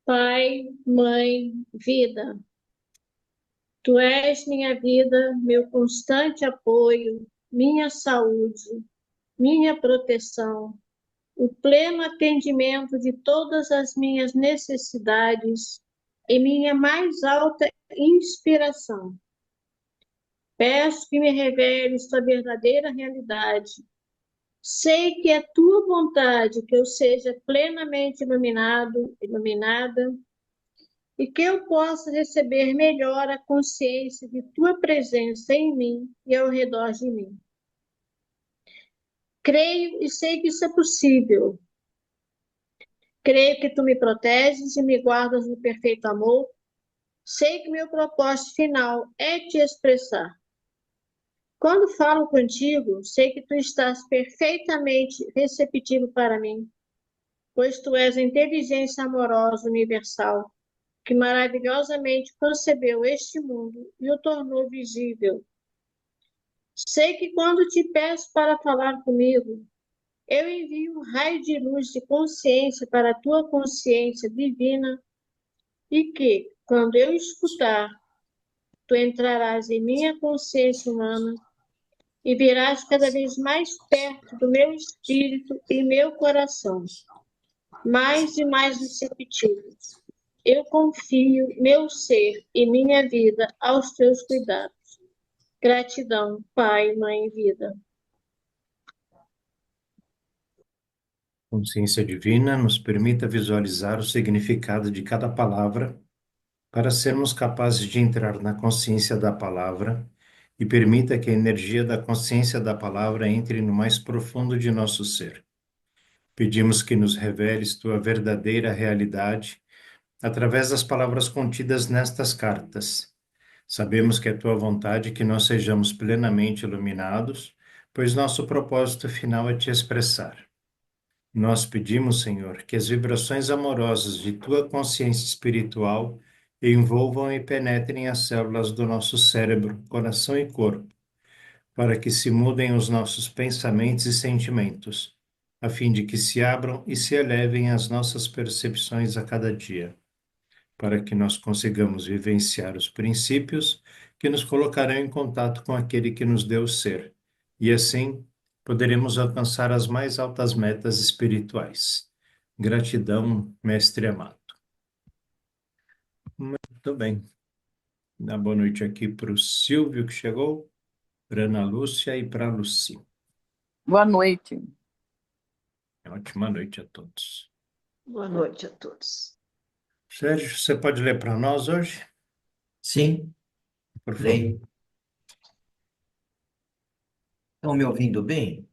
Pai, mãe, vida, tu és minha vida, meu constante apoio, minha saúde, minha proteção, o pleno atendimento de todas as minhas necessidades e minha mais alta inspiração. Peço que me reveles tua verdadeira realidade. Sei que é tua vontade que eu seja plenamente iluminado, iluminada, e que eu possa receber melhor a consciência de tua presença em mim e ao redor de mim. Creio e sei que isso é possível. Creio que tu me proteges e me guardas no perfeito amor. Sei que meu propósito final é te expressar. Quando falo contigo, sei que tu estás perfeitamente receptivo para mim, pois tu és a inteligência amorosa universal que maravilhosamente concebeu este mundo e o tornou visível. Sei que quando te peço para falar comigo, eu envio um raio de luz de consciência para a tua consciência divina e que, quando eu escutar, tu entrarás em minha consciência humana e virás cada vez mais perto do meu espírito e meu coração, mais e mais receptivo. Eu confio meu ser e minha vida aos teus cuidados. Gratidão, Pai, Mãe e Vida. Consciência divina nos permita visualizar o significado de cada palavra para sermos capazes de entrar na consciência da palavra e permita que a energia da consciência da palavra entre no mais profundo de nosso ser. Pedimos que nos reveles tua verdadeira realidade através das palavras contidas nestas cartas. Sabemos que é tua vontade que nós sejamos plenamente iluminados, pois nosso propósito final é te expressar. Nós pedimos, Senhor, que as vibrações amorosas de tua consciência espiritual envolvam e penetrem as células do nosso cérebro, coração e corpo, para que se mudem os nossos pensamentos e sentimentos, a fim de que se abram e se elevem as nossas percepções a cada dia, para que nós consigamos vivenciar os princípios que nos colocarão em contato com aquele que nos deu o ser, e assim poderemos alcançar as mais altas metas espirituais. Gratidão, Mestre amado. Muito bem. Dá boa noite aqui para o Silvio, que chegou, para Ana Lúcia e para a Luci. Boa noite. Ótima noite a todos. Boa noite a todos. Sérgio, você pode ler para nós hoje? Sim, Por favor. leio. Estão me ouvindo bem?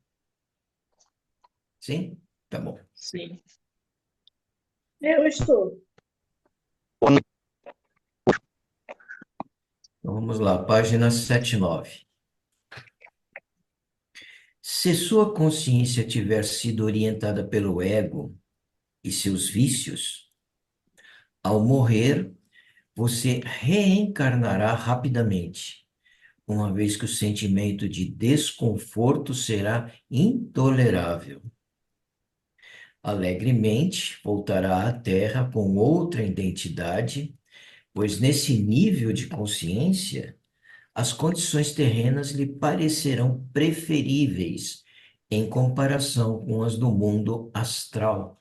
Sim? Tá bom. Sim. Eu estou. Então vamos lá, página 79. Se sua consciência tiver sido orientada pelo ego e seus vícios, ao morrer, você reencarnará rapidamente, uma vez que o sentimento de desconforto será intolerável. Alegremente voltará à Terra com outra identidade, pois nesse nível de consciência, as condições terrenas lhe parecerão preferíveis em comparação com as do mundo astral.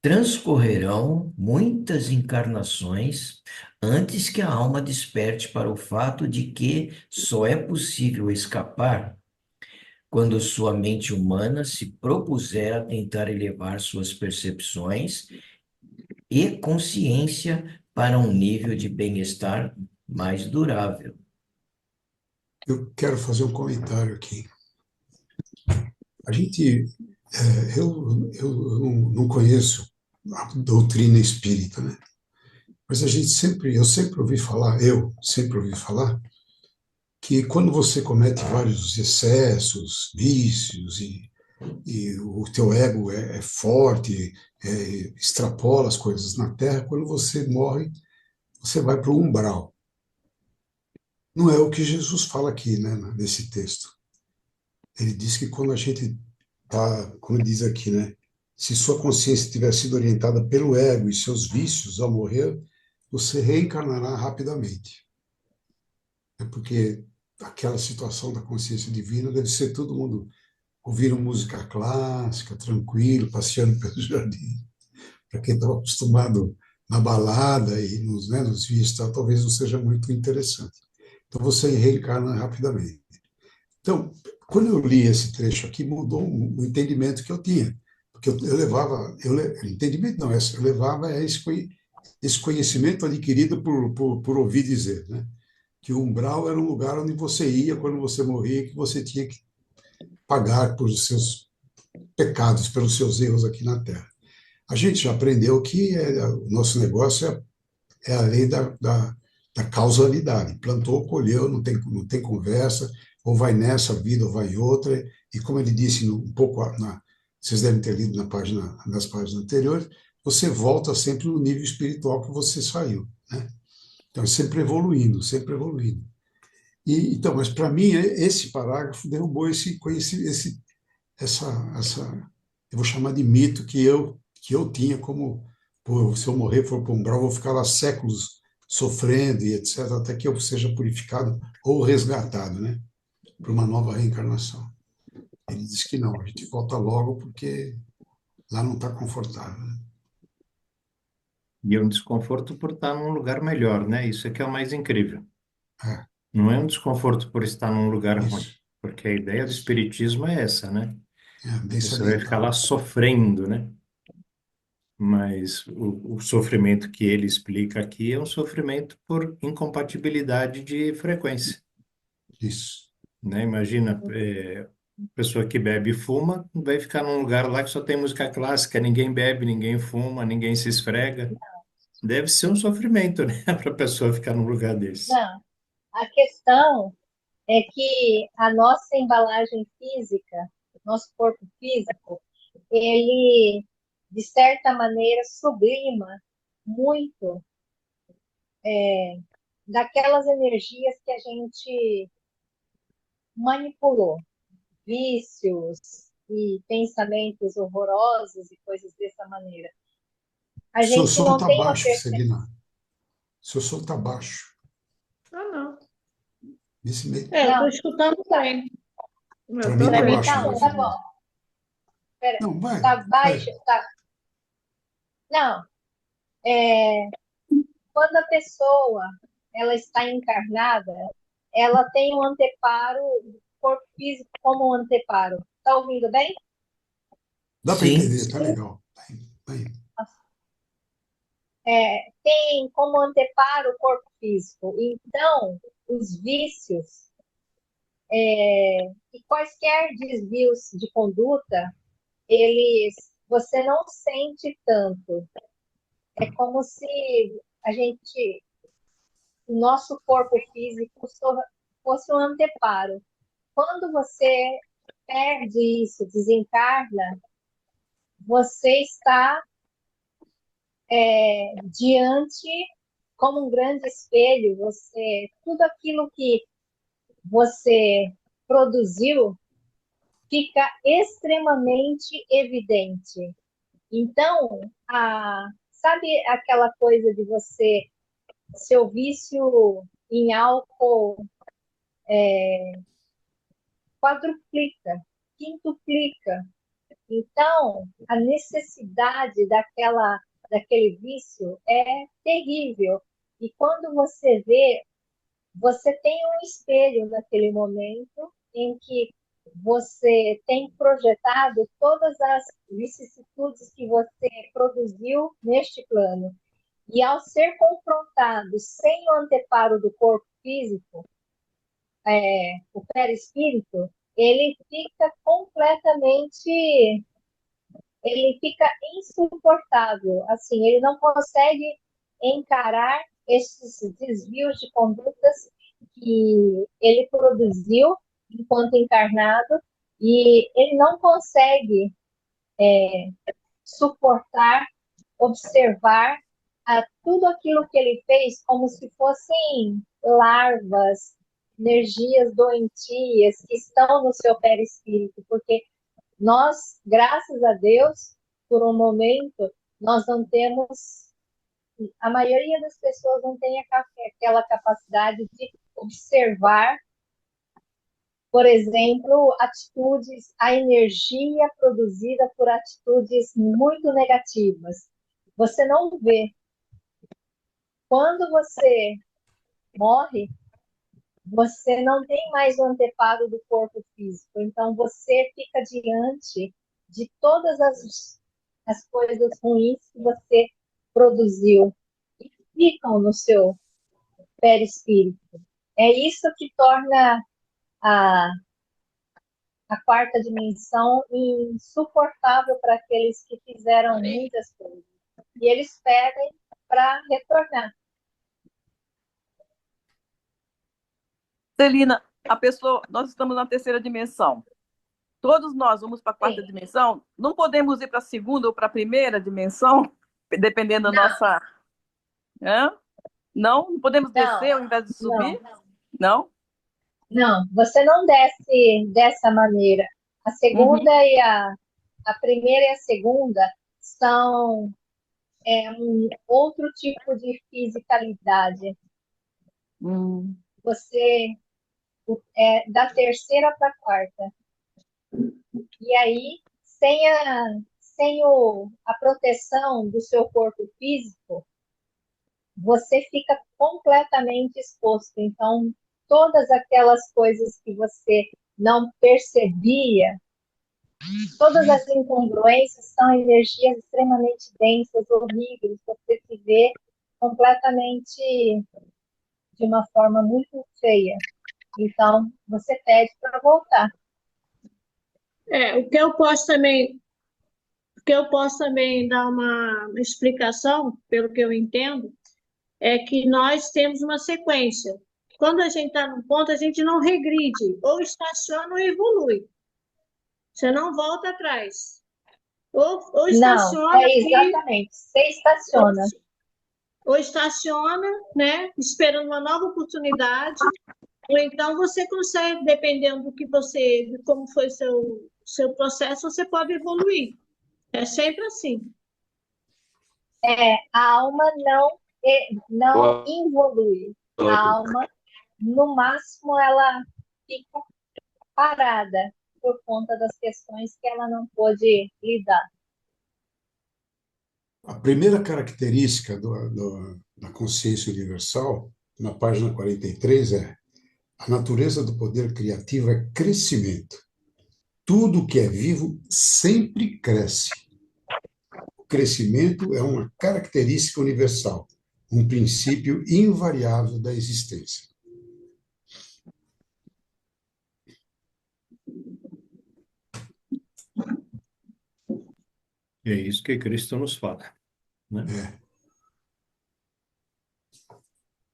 Transcorrerão muitas encarnações antes que a alma desperte para o fato de que só é possível escapar quando sua mente humana se propuser a tentar elevar suas percepções e consciência para um nível de bem-estar mais durável. Eu quero fazer um comentário aqui. A gente, eu não conheço a doutrina espírita, né? Mas eu sempre ouvi falar, que quando você comete vários excessos, vícios e o teu ego é forte, extrapola as coisas na Terra, quando você morre, você vai para o umbral. Não é o que Jesus fala aqui, né, nesse texto. Ele diz que quando a gente tá, como diz aqui, né? se sua consciência tiver sido orientada pelo ego e seus vícios ao morrer, você reencarnará rapidamente. É porque aquela situação da consciência divina deve ser todo mundo ouvindo música clássica, tranquilo, passeando pelo jardim. Para quem estava acostumado na balada e nos vícios, talvez não seja muito interessante. Então você reencarna rapidamente. Então, quando eu li esse trecho aqui, mudou o entendimento que eu tinha. Porque eu levava, entendimento não, eu levava esse conhecimento adquirido por ouvir dizer, né? Que o umbral era um lugar onde você ia quando você morria, que você tinha que pagar por seus pecados, pelos seus erros aqui na Terra. A gente já aprendeu que o nosso negócio é a lei da causalidade. Plantou, colheu, não tem conversa, ou vai nessa vida ou vai em outra. E como ele disse um pouco, vocês devem ter lido nas páginas anteriores, você volta sempre no nível espiritual que você saiu, né? Então, sempre evoluindo, sempre evoluindo. Então, mas para mim, esse parágrafo derrubou essa, eu vou chamar de mito que eu tinha como, pô, se eu morrer for para um umbral, eu vou ficar lá séculos sofrendo e etc, até que eu seja purificado ou resgatado, né, para uma nova reencarnação. Ele diz que não, a gente volta logo porque lá não está confortável, né? E é um desconforto por estar num lugar melhor, né? Isso é que é o mais incrível. É, Não é um desconforto por estar num lugar ruim, isso, porque a ideia do isso. espiritismo é essa, né? Bem Você vai ficar lá salientado. sofrendo, né? Mas o sofrimento que ele explica aqui é um sofrimento por incompatibilidade de frequência, Isso. né? Imagina, pessoa que bebe e fuma vai ficar num lugar lá que só tem música clássica, ninguém bebe, ninguém fuma, ninguém se esfrega. Deve ser um sofrimento, né? Para a pessoa ficar num lugar desse. Não, a questão é que a nossa embalagem física, nosso corpo físico, ele, de certa maneira, sublima muito daquelas energias que a gente manipulou, vícios e pensamentos horrorosos e coisas dessa maneira. A O seu gente som não está tem uma baixo, percepção. Celina. O seu som está baixo. Ah, não. Nesse meio. Eu estou Não, escutando bem. Para Eu mim está para também. mim baixo tá, agora, tá Celina. bom. Pera, Não, vai, tá baixo, vai. tá. Não, é, quando a pessoa ela está encarnada, ela tem um anteparo, corpo físico como um anteparo. Tá ouvindo bem? Dá para Sim, entender, tá legal. Vai. Tem como anteparo o corpo físico. Então, os vícios e quaisquer desvios de conduta, você não sente tanto. É como se a gente, o nosso corpo físico fosse um anteparo. Quando você perde isso, desencarna, você está diante como um grande espelho. Tudo aquilo que você produziu fica extremamente evidente. Então, sabe aquela coisa de seu vício em álcool quadruplica, quintuplica. Então, a necessidade daquele vício é terrível. E quando você vê, você tem um espelho naquele momento em que você tem projetado todas as vicissitudes que você produziu neste plano. E ao ser confrontado sem o anteparo do corpo físico, o perispírito, ele fica completamente, ele fica insuportável, assim, ele não consegue encarar esses desvios de condutas que ele produziu enquanto encarnado e ele não consegue suportar, observar tudo aquilo que ele fez como se fossem larvas, energias doentias que estão no seu perispírito, porque nós, graças a Deus, por um momento, nós não temos, a maioria das pessoas não tem aquela capacidade de observar, por exemplo, atitudes, a energia produzida por atitudes muito negativas. Você não vê. Quando você morre, você não tem mais o anteparo do corpo físico. Então, você fica diante de todas as coisas ruins que você produziu e ficam no seu perispírito. É isso que torna a, a quarta dimensão insuportável para aqueles que fizeram muitas coisas. E eles pedem para retornar. Celina, nós estamos na terceira dimensão. Todos nós vamos para a quarta Sim. dimensão. Não podemos ir para a segunda ou para a primeira dimensão, dependendo da Não. nossa. Hã? Não podemos descer ao invés de subir? Não? Não, você não desce dessa maneira. A segunda e a primeira e a segunda são um outro tipo de fisicalidade. Você é da terceira para a quarta. E aí, sem a proteção do seu corpo físico, você fica completamente exposto. Então, todas aquelas coisas que você não percebia, todas as incongruências são energias extremamente densas, horríveis, você se vê completamente de uma forma muito feia. Então, você pede para voltar. O que eu posso também dar uma explicação, pelo que eu entendo, é que nós temos uma sequência. Quando a gente está num ponto, a gente não regride, ou estaciona ou evolui. Você não volta atrás. Ou estaciona Não, exatamente. Você estaciona. ou estaciona, né, esperando uma nova oportunidade, ou então você consegue, dependendo de como foi seu processo, você pode evoluir. É sempre assim. A alma não evolui. A alma, no máximo, ela fica parada por conta das questões que ela não pôde lidar. A primeira característica da consciência universal, na página 43, é: a natureza do poder criativo é crescimento. Tudo que é vivo sempre cresce. O crescimento é uma característica universal, um princípio invariável da existência. É isso que Cristo nos fala, né?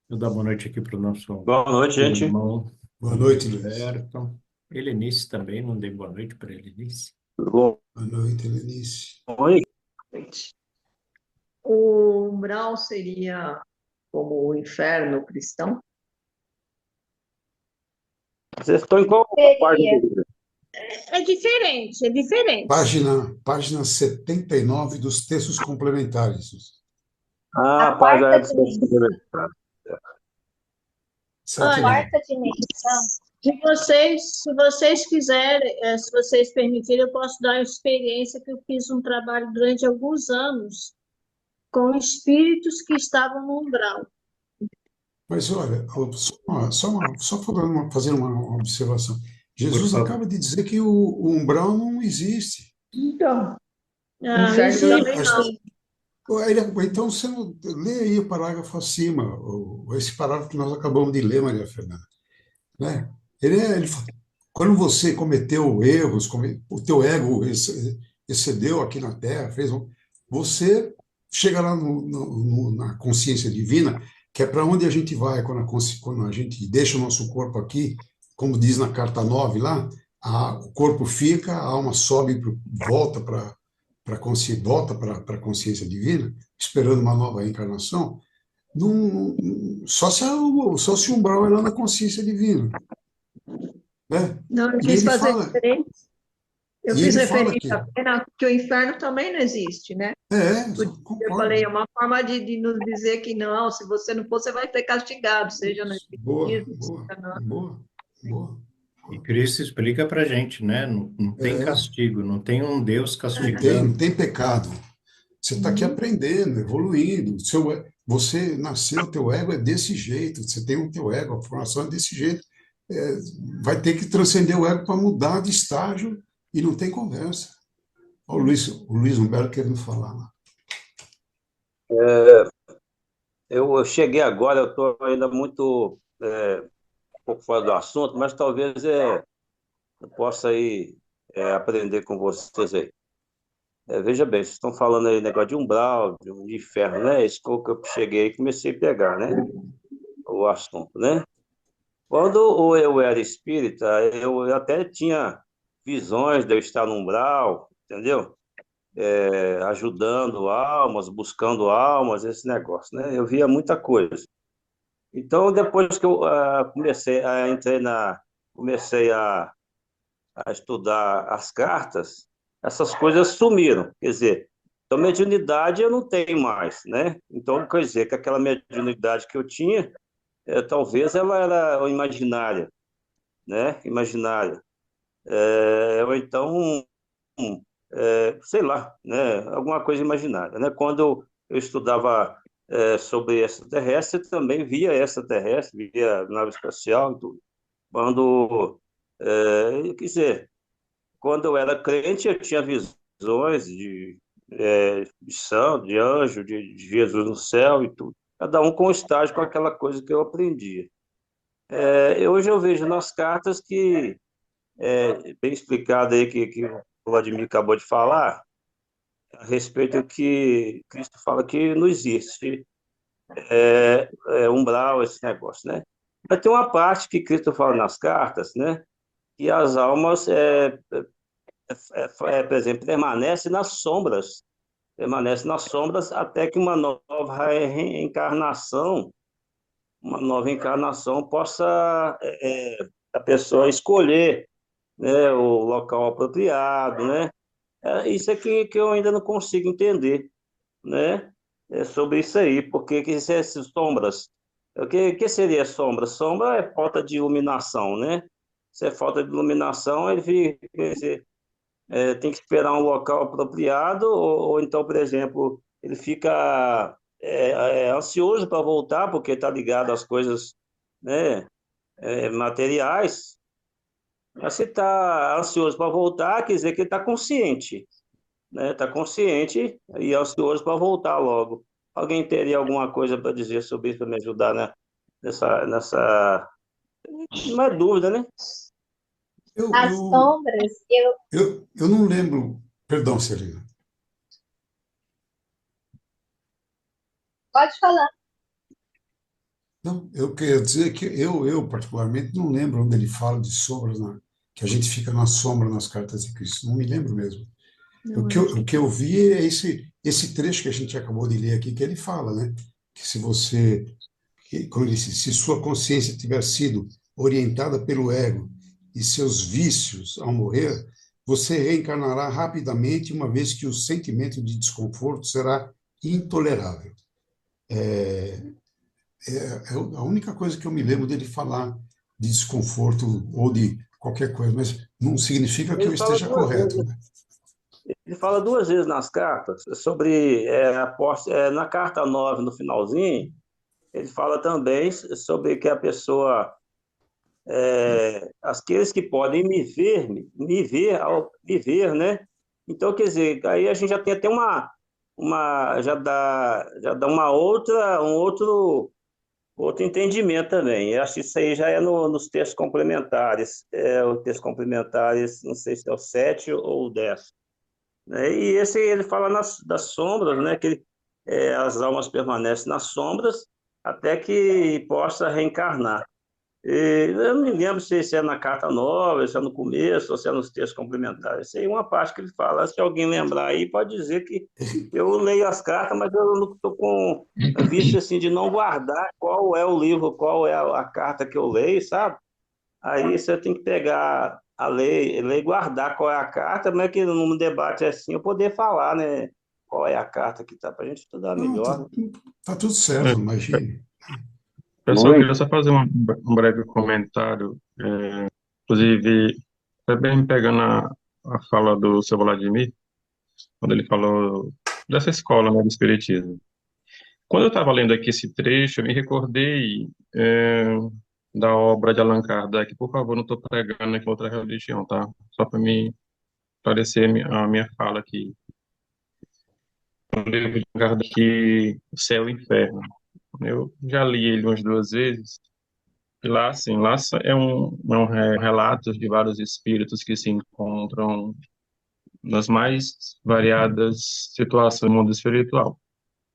Eu dar boa noite aqui para o nosso Boa noite, gente. irmão Boa noite, Luiz. Roberto. Helenice também, não dei boa noite para Helenice. Boa Boa noite, Helenice. noite. O umbral seria como o inferno cristão? Vocês estão em qual parte do livro? É diferente, é diferente. Página 79 dos textos complementares. A Página quarta dimensão. Olha, Quarta dimensão. Se vocês quiserem, se vocês permitirem, eu posso dar a experiência que eu fiz um trabalho durante alguns anos com espíritos que estavam no umbral. Mas olha, só fazendo uma observação. Jesus acaba de dizer que o umbral não existe. Então, Inferno existe. também não. Então, você lê aí o parágrafo acima, esse parágrafo que nós acabamos de ler, Maria Fernanda. Né? Ele fala, quando você cometeu erros, o teu ego excedeu aqui na Terra, você chega lá na consciência divina, que é para onde a gente vai quando a gente deixa o nosso corpo aqui, como diz na carta 9 lá, o corpo fica, a alma sobe, volta para a consciência divina, esperando uma nova encarnação. Só se o umbral é lá na consciência divina. Né? Não, eu E quis ele fazer fala, diferente. Eu E fiz ele fala referência que apenas que o inferno também não existe, né? Eu falei, concordo. é uma forma de nos dizer que não, se você não for, você vai ser castigado, seja no Boa, espiritismo, boa, seja no... boa, boa. E Cristo explica para gente, né? Não tem É, castigo, não tem um Deus não castigando. tem pecado. Você está aqui aprendendo, evoluindo. Você nasceu, teu ego é desse jeito. Você tem o teu ego, a formação é desse jeito. É, vai ter que transcender o ego para mudar de estágio e não tem conversa. Olha o Luiz Humberto querendo falar lá. Eu cheguei agora, eu estou ainda muito um pouco fora do assunto, mas talvez eu possa aí aprender com vocês aí. Veja bem, vocês estão falando aí negócio de umbral, de um inferno, né? Isso que eu cheguei e comecei a pegar, né? O assunto, né? Quando eu era espírita, eu até tinha visões de eu estar no umbral, entendeu? Ajudando almas, buscando almas, esse negócio, né? Eu via muita coisa. Então, depois que eu comecei a entrei na, comecei a estudar as cartas, essas coisas sumiram. Quer dizer, então mediunidade eu não tenho mais, né? Então, quer dizer, que aquela mediunidade que eu tinha, talvez ela era imaginária, né? Imaginária. Ou então, sei lá, né? Alguma coisa imaginária, né? Quando eu estudava sobre extraterrestre, eu também via extraterrestre, via nave espacial e tudo. Quando, quer dizer, quando eu era crente, eu tinha visões de santo, de anjo, de Jesus no céu e tudo. Cada um com estágio, com aquela coisa que eu aprendia. Hoje eu vejo nas cartas que, bem explicado aí que o Vladimir acabou de falar, a respeito que Cristo fala que não existe umbral, esse negócio, né? Mas tem uma parte que Cristo fala nas cartas, né? Que as almas, por exemplo, permanecem nas sombras até que uma nova encarnação possa a pessoa escolher, né, o local apropriado, né? Isso é que eu ainda não consigo entender, né? Sobre isso aí, porque que essas sombras, o que seria sombra? Sombra é falta de iluminação, né? Se é falta de iluminação, ele fica, quer dizer, tem que esperar um local apropriado, ou então, por exemplo, ele fica ansioso para voltar, porque está ligado às coisas, né, materiais. Mas se está ansioso para voltar, quer dizer que ele está consciente, né? Está consciente e ansioso para voltar logo. Alguém teria alguma coisa para dizer sobre isso, para me ajudar, né? Nessa... Não é dúvida, né? Eu, As eu, sombras, eu não lembro. Perdão, Celina. pode falar. Não, eu queria dizer que eu particularmente não lembro onde ele fala de sombras, que a gente fica na sombra nas cartas de Cristo. Não me lembro mesmo. O Não, que eu, o que eu vi é esse trecho que a gente acabou de ler aqui, que ele fala, né? Que se você, como ele disse, se sua consciência tiver sido orientada pelo ego e seus vícios ao morrer, você reencarnará rapidamente, uma vez que o sentimento de desconforto será intolerável. É a única coisa que eu me lembro dele falar de desconforto ou de qualquer coisa, mas não significa que eu Ele fala esteja duas correto, vezes, né? ele fala duas vezes nas cartas sobre na carta 9 no finalzinho, ele fala também sobre que a pessoa, aqueles que podem me ver, né? Então, quer dizer, aí a gente já tem até já dá outro entendimento também. Eu acho que isso aí já é nos textos complementares. O texto complementares, não sei se é o 7 ou o 10, né? E esse ele fala das sombras, né? Que as almas permanecem nas sombras até que possa reencarnar. Eu não me lembro se é na carta nova, se é no começo, ou se é nos textos complementares. Isso aí é uma parte que ele fala. Se alguém lembrar aí, pode dizer que eu leio as cartas, mas eu não estou com vício assim, de não guardar qual é o livro, qual é a carta que eu leio, sabe? Aí você tem que pegar ler e guardar qual é a carta, mas que num debate assim eu poder falar, né? Qual é a carta que tá para a gente estudar Não, melhor, né? tá tudo certo, imagine. Pessoal, eu queria só fazer um breve comentário. Inclusive, também pegando a fala do seu Vladimir, quando ele falou dessa escola, né, do Espiritismo. Quando eu estava lendo aqui esse trecho, eu me recordei da obra de Allan Kardec. Por favor, não estou pregando aqui outra religião, tá? Só para me esclarecer a minha fala aqui. O livro de Kardec, O Céu e o Inferno. Eu já li ele umas 2 vezes. E lá, assim, é um relato de vários espíritos que se encontram nas mais variadas situações do mundo espiritual.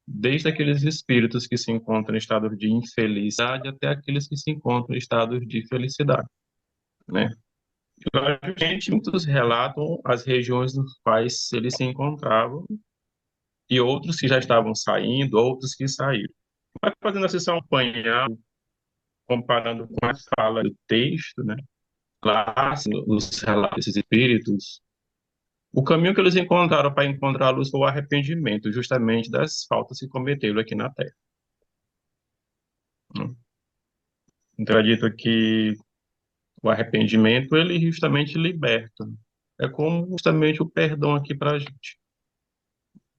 Desde aqueles espíritos que se encontram em estado de infelicidade até aqueles que se encontram em estado de felicidade, né? A gente, muitos relatam as regiões nos quais eles se encontravam e outros que já estavam saindo, outros que saíram. Mas fazendo assim só um apanhado, comparando com a fala do texto, né? Lá, assim, os relatos desses espíritos, o caminho que eles encontraram para encontrar a luz foi o arrependimento, justamente das faltas que cometeram aqui na Terra, né? Então, é dito que o arrependimento, ele justamente liberta. É como justamente o perdão aqui para a gente.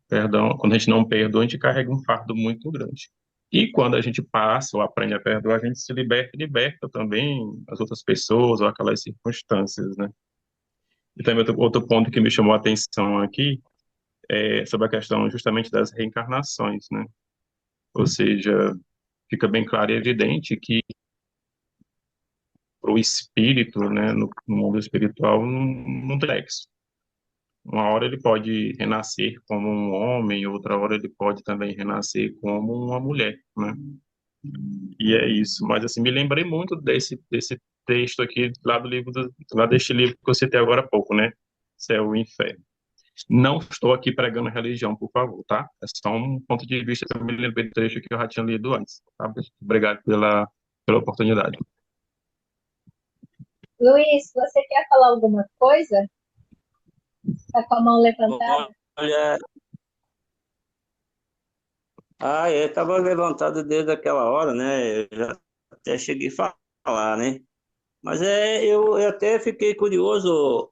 Perdão, quando a gente não perdoa, a gente carrega um fardo muito grande. E quando a gente passa ou aprende a perdoar, a gente se liberta e liberta também as outras pessoas ou aquelas circunstâncias, né? E também outro ponto que me chamou a atenção aqui é sobre a questão justamente das reencarnações, né? Ou seja, fica bem claro e evidente que para o espírito, né, no mundo espiritual, não tem sexo. Uma hora ele pode renascer como um homem, outra hora ele pode também renascer como uma mulher, né? E é isso. Mas assim, me lembrei muito desse texto aqui lá do livro lá deste livro que eu citei agora há pouco, né? Céu e Inferno. Não estou aqui pregando religião, por favor, tá? É só um ponto de vista que eu me lembrei do trecho que eu já tinha lido antes, tá? Obrigado pela oportunidade. Luiz, você quer falar alguma coisa? Está com a mão levantada? Olha, estava levantado desde aquela hora, né? Eu já até cheguei a falar, né? Mas eu até fiquei curioso,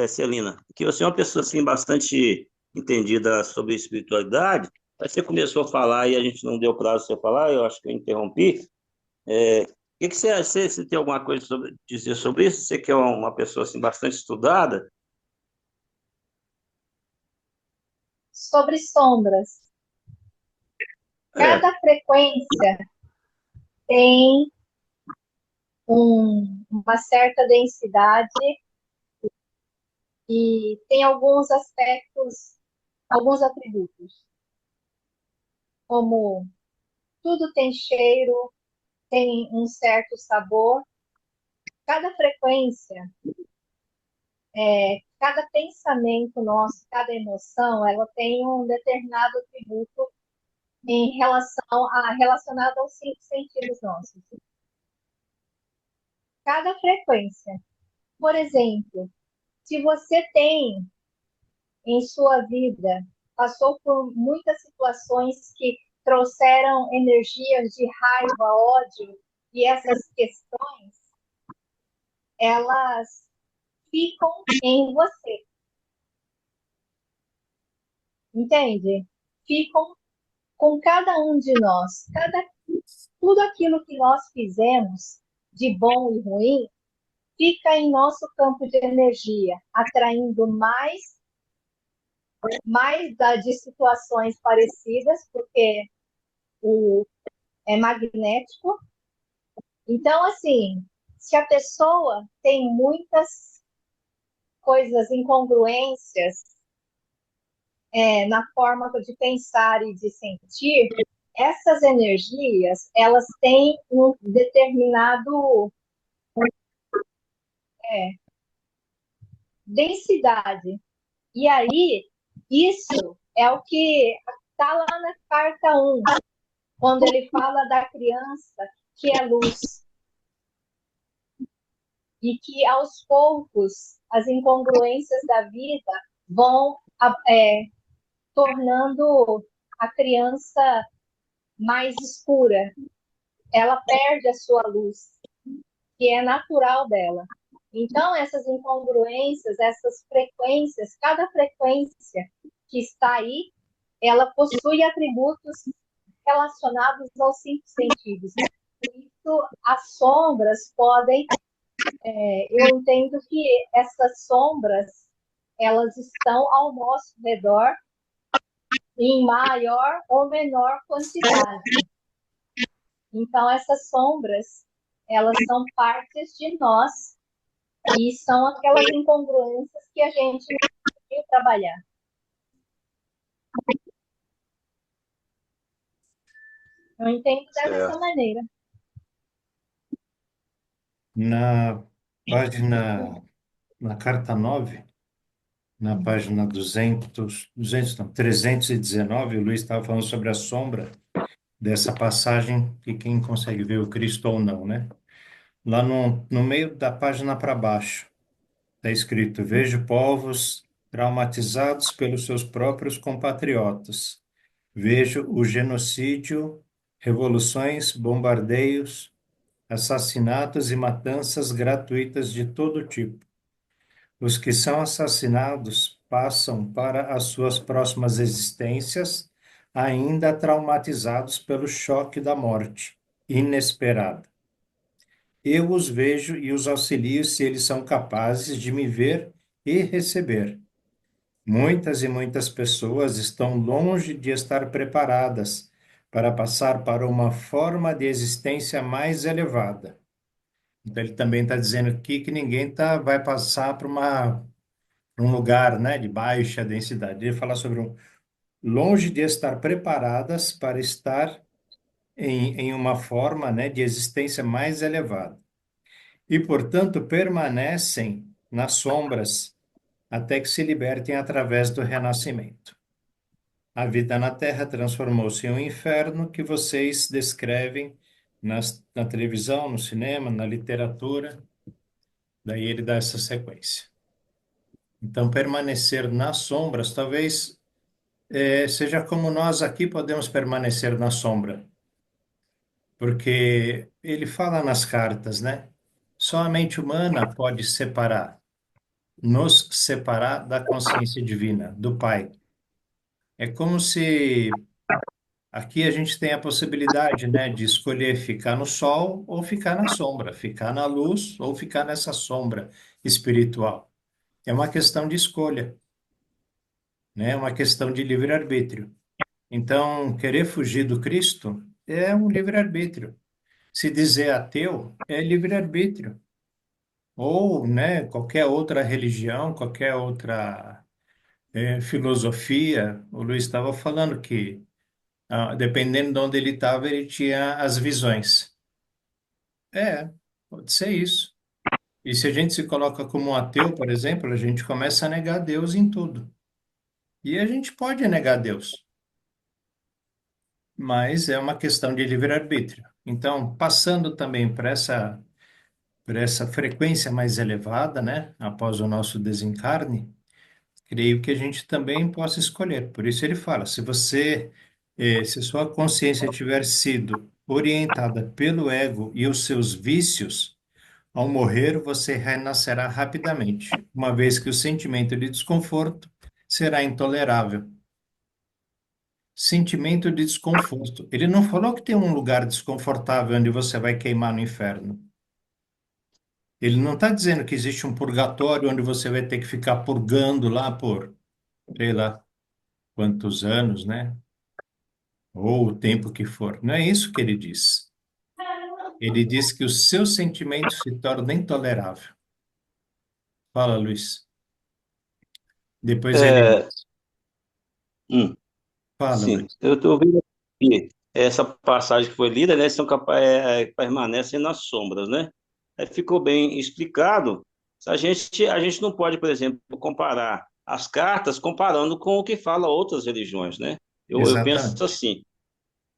Celina, que você é uma pessoa assim bastante entendida sobre espiritualidade. Aí você começou a falar e a gente não deu prazo para você falar, eu acho que eu interrompi. O que você acha? Você tem alguma coisa sobre dizer sobre isso? Você que é uma pessoa assim bastante estudada? Sobre sombras. É, Cada frequência tem uma certa densidade e tem alguns aspectos, alguns atributos, como tudo tem cheiro, tem um certo sabor. Cada frequência, cada pensamento nosso, cada emoção, ela tem um determinado atributo relacionado aos 5 sentidos nossos. Cada frequência. Por exemplo, se você tem em sua vida, passou por muitas situações que trouxeram energias de raiva, ódio, e essas questões, elas ficam em você. Entende? Ficam com cada um de nós. Tudo aquilo que nós fizemos, de bom e ruim, fica em nosso campo de energia, atraindo mais de situações parecidas, porque é magnético. Então, assim, se a pessoa tem muitas coisas, incongruências na forma de pensar e de sentir, essas energias, elas têm um determinado densidade. E aí, isso é o que está lá na carta 1, quando ele fala da criança que é luz. e que aos poucos as incongruências da vida vão tornando a criança mais escura. Ela perde a sua luz, que é natural dela. Então, essas incongruências, essas frequências, cada frequência que está aí, ela possui atributos relacionados aos 5 sentidos. Por isso, as sombras podem... eu entendo que essas sombras, elas estão ao nosso redor em maior ou menor quantidade. Então, essas sombras, elas são partes de nós e são aquelas incongruências que a gente não conseguiu trabalhar. Eu entendo dessa maneira. Na página, na carta 9, na página 200 não, 319, o Luiz estava falando sobre a sombra dessa passagem, que quem consegue ver o Cristo ou não, né? Lá no meio da página para baixo, está escrito: Vejo povos traumatizados pelos seus próprios compatriotas. Vejo o genocídio, revoluções, bombardeios, assassinatos e matanças gratuitas de todo tipo. Os que são assassinados passam para as suas próximas existências ainda traumatizados pelo choque da morte inesperada. Eu os vejo e os auxilio se eles são capazes de me ver e receber. Muitas e muitas pessoas estão longe de estar preparadas para passar para uma forma de existência mais elevada. Então, ele também está dizendo aqui que ninguém vai passar para um lugar, né, de baixa densidade. Ele fala sobre longe de estar preparadas para estar em uma forma, né, de existência mais elevada. E, portanto, permanecem nas sombras até que se libertem através do renascimento. A vida na Terra transformou-se em um inferno que vocês descrevem na televisão, no cinema, na literatura. Daí ele dá essa sequência. Então, permanecer nas sombras, talvez seja como nós aqui podemos permanecer na sombra. Porque ele fala nas cartas, né? Só a mente humana pode nos separar da consciência divina, do Pai. É como se aqui a gente tem a possibilidade, né, de escolher ficar no sol ou ficar na sombra, ficar na luz ou ficar nessa sombra espiritual. É uma questão de escolha, né? É uma questão de livre-arbítrio. Então, querer fugir do Cristo é um livre-arbítrio. Se dizer ateu é livre-arbítrio. Ou, né, qualquer outra religião, qualquer outra filosofia. O Luiz estava falando que, dependendo de onde ele estava, ele tinha as visões. Pode ser isso. E se a gente se coloca como um ateu, por exemplo, a gente começa a negar Deus em tudo. E a gente pode negar Deus, mas é uma questão de livre-arbítrio. Então, passando também por essa frequência mais elevada, né, após o nosso desencarne, creio que a gente também possa escolher. Por isso ele fala, se sua consciência tiver sido orientada pelo ego e os seus vícios, ao morrer você renascerá rapidamente, uma vez que o sentimento de desconforto será intolerável. Sentimento de desconforto. Ele não falou que tem um lugar desconfortável onde você vai queimar no inferno. Ele não está dizendo que existe um purgatório onde você vai ter que ficar purgando lá por, sei lá, quantos anos, né? Ou o tempo que for. Não é isso que ele diz. Ele diz que o seu sentimento se torna intolerável. Fala, Luiz. Depois ele... hum, Fala, sim, Luiz. eu estou vendo aqui essa passagem que foi lida, né? São permanecem nas sombras, né? Ficou bem explicado. A gente não pode, por exemplo, comparar as cartas comparando com o que fala outras religiões, né? Eu penso Exatamente. assim,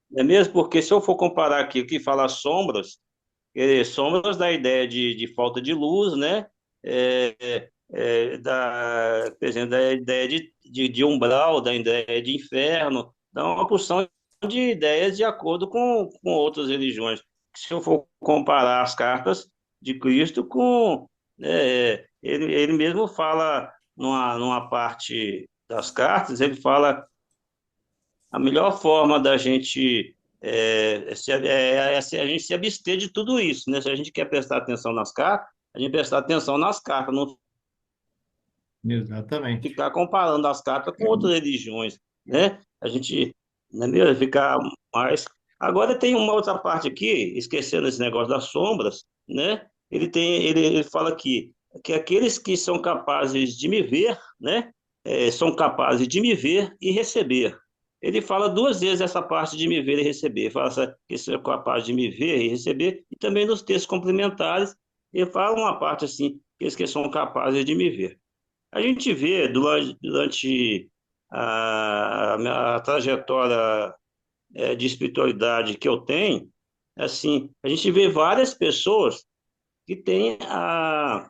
não é mesmo? Porque se eu for comparar aqui o que fala as sombras, Sombras da ideia de falta de luz, né? Por exemplo, da ideia de umbral, da ideia de inferno, dá uma porção de ideias de acordo com outras religiões. Se eu for comparar as cartas de Cristo com... ele mesmo fala, numa parte das cartas, ele fala a melhor forma da gente a gente se abster de tudo isso, né? Se a gente quer prestar atenção nas cartas, a gente prestar atenção nas cartas, não Exatamente. ficar comparando as cartas com outras religiões, né? A gente, não é mesmo? Ficar mais... Agora tem uma outra parte aqui, esquecendo esse negócio das sombras, né? Ele fala aqui que aqueles que são capazes de me ver, né? São capazes de me ver e receber. Ele fala duas vezes essa parte de me ver e receber. Fala que são capazes de me ver e receber, e também nos textos complementares, ele fala uma parte assim, aqueles que são capazes de me ver. A gente vê durante a trajetória de espiritualidade que eu tenho, assim, a gente vê várias pessoas que têm a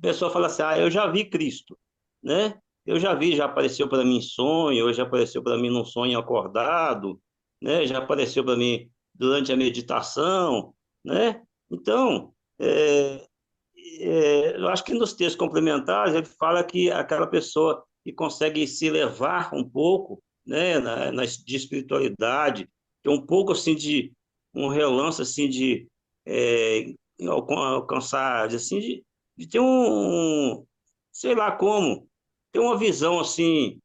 pessoa fala assim, eu já vi Cristo, né? Eu já vi, já apareceu para mim em sonho, ou já apareceu para mim num sonho acordado, né? Já apareceu para mim durante a meditação, né? Então, eu acho que nos textos complementares ele fala que aquela pessoa que consegue se elevar um pouco, né, de espiritualidade, tem um pouco assim de um relance assim de alcançar, assim, de ter sei lá como, ter uma visão assim,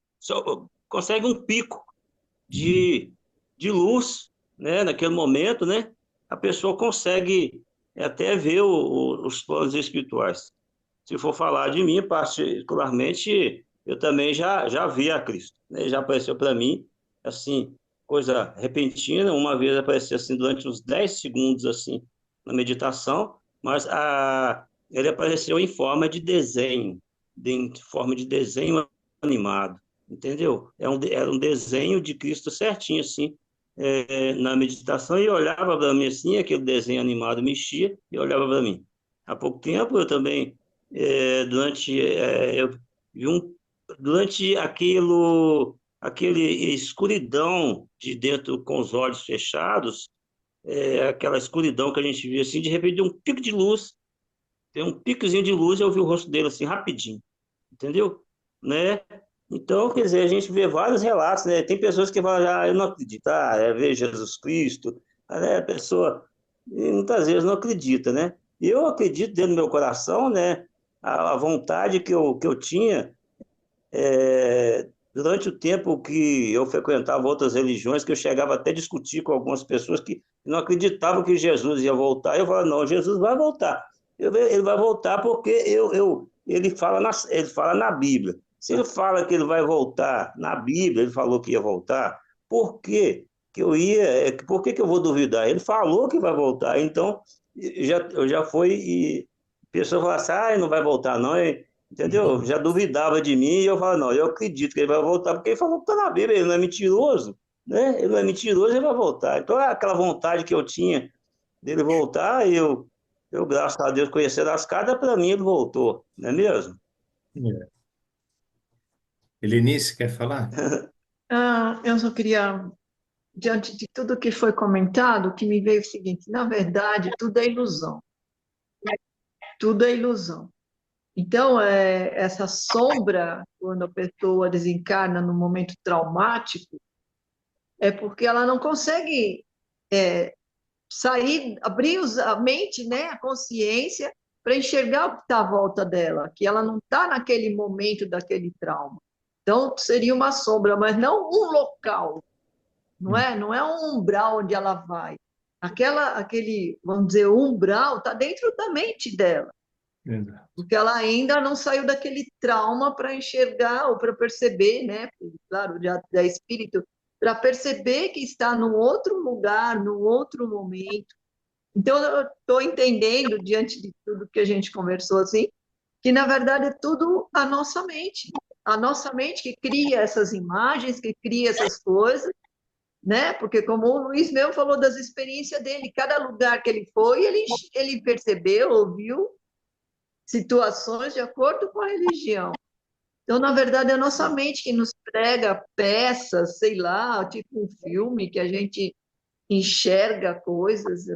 consegue um pico de luz, né, naquele momento, né, a pessoa consegue até ver os planos espirituais. Se for falar de mim, particularmente, eu também já vi a Cristo, né? Já apareceu para mim, assim, coisa repentina, uma vez apareceu assim durante uns 10 segundos, assim, na meditação, mas ele apareceu em forma de desenho, em forma de desenho animado, entendeu? Era um desenho de Cristo certinho, assim, na meditação, e olhava para mim assim, aquele desenho animado mexia e olhava para mim. Há pouco tempo eu também, eu vi durante aquele escuridão de dentro com os olhos fechados, aquela escuridão que a gente via assim, de repente deu um pico de luz, tem um picozinho de luz e eu vi o rosto dele assim, rapidinho, entendeu? Né? Então, quer dizer, a gente vê vários relatos, né? Tem pessoas que falam, eu não acredito, ver Jesus Cristo, né? A pessoa muitas vezes não acredita, né? E eu acredito dentro do meu coração, né? A vontade que eu tinha durante o tempo que eu frequentava outras religiões, que eu chegava até a discutir com algumas pessoas que não acreditavam que Jesus ia voltar. Eu falava, não, Jesus vai voltar. Ele vai voltar porque ele fala na Bíblia. Se ele fala que ele vai voltar na Bíblia, ele falou que ia voltar, por que por que eu vou duvidar? Ele falou que vai voltar, então eu já fui e a pessoa fala assim, não vai voltar não, entendeu? Já duvidava de mim e eu falo, não, eu acredito que ele vai voltar, porque ele falou que está na Bíblia, ele não é mentiroso, né? Ele não é mentiroso, ele vai voltar. Então, aquela vontade que eu tinha dele voltar, graças a Deus, conhecendo as cartas, para mim ele voltou, não é mesmo? Helenice, quer falar? Eu só queria, diante de tudo que foi comentado, o que me veio o seguinte: na verdade, tudo é ilusão. Tudo é ilusão. Então, essa sombra, quando a pessoa desencarna num momento traumático, é porque ela não consegue sair, abrir a mente, né, a consciência, para enxergar o que está à volta dela, que ela não está naquele momento daquele trauma. Então, seria uma sombra, mas não um local, não é? Não é um umbral onde ela vai. Aquele, vamos dizer, umbral está dentro da mente dela. Exato. Porque ela ainda não saiu daquele trauma para enxergar ou para perceber, né? Claro, já é espírito, para perceber que está num outro lugar, num outro momento. Então, eu estou entendendo, diante de tudo que a gente conversou, assim, que na verdade é tudo a nossa mente. A nossa mente que cria essas imagens, que cria essas coisas, né? Porque como o Luiz mesmo falou das experiências dele, cada lugar que ele foi, ele percebeu, ouviu situações de acordo com a religião. Então, na verdade, é a nossa mente que nos prega peças, sei lá, tipo um filme que a gente enxerga coisas,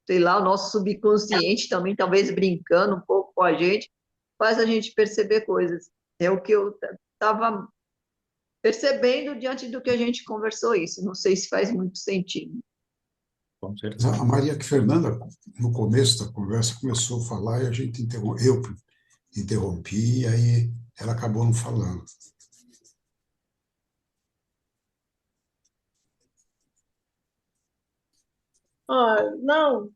sei lá, o nosso subconsciente também, talvez brincando um pouco com a gente, faz a gente perceber coisas. É o que eu estava percebendo diante do que a gente conversou isso. Não sei se faz muito sentido. Com Mas certeza. a Maria Fernanda, no começo da conversa, começou a falar e a gente eu interrompi, e aí ela acabou não falando. Ó, não,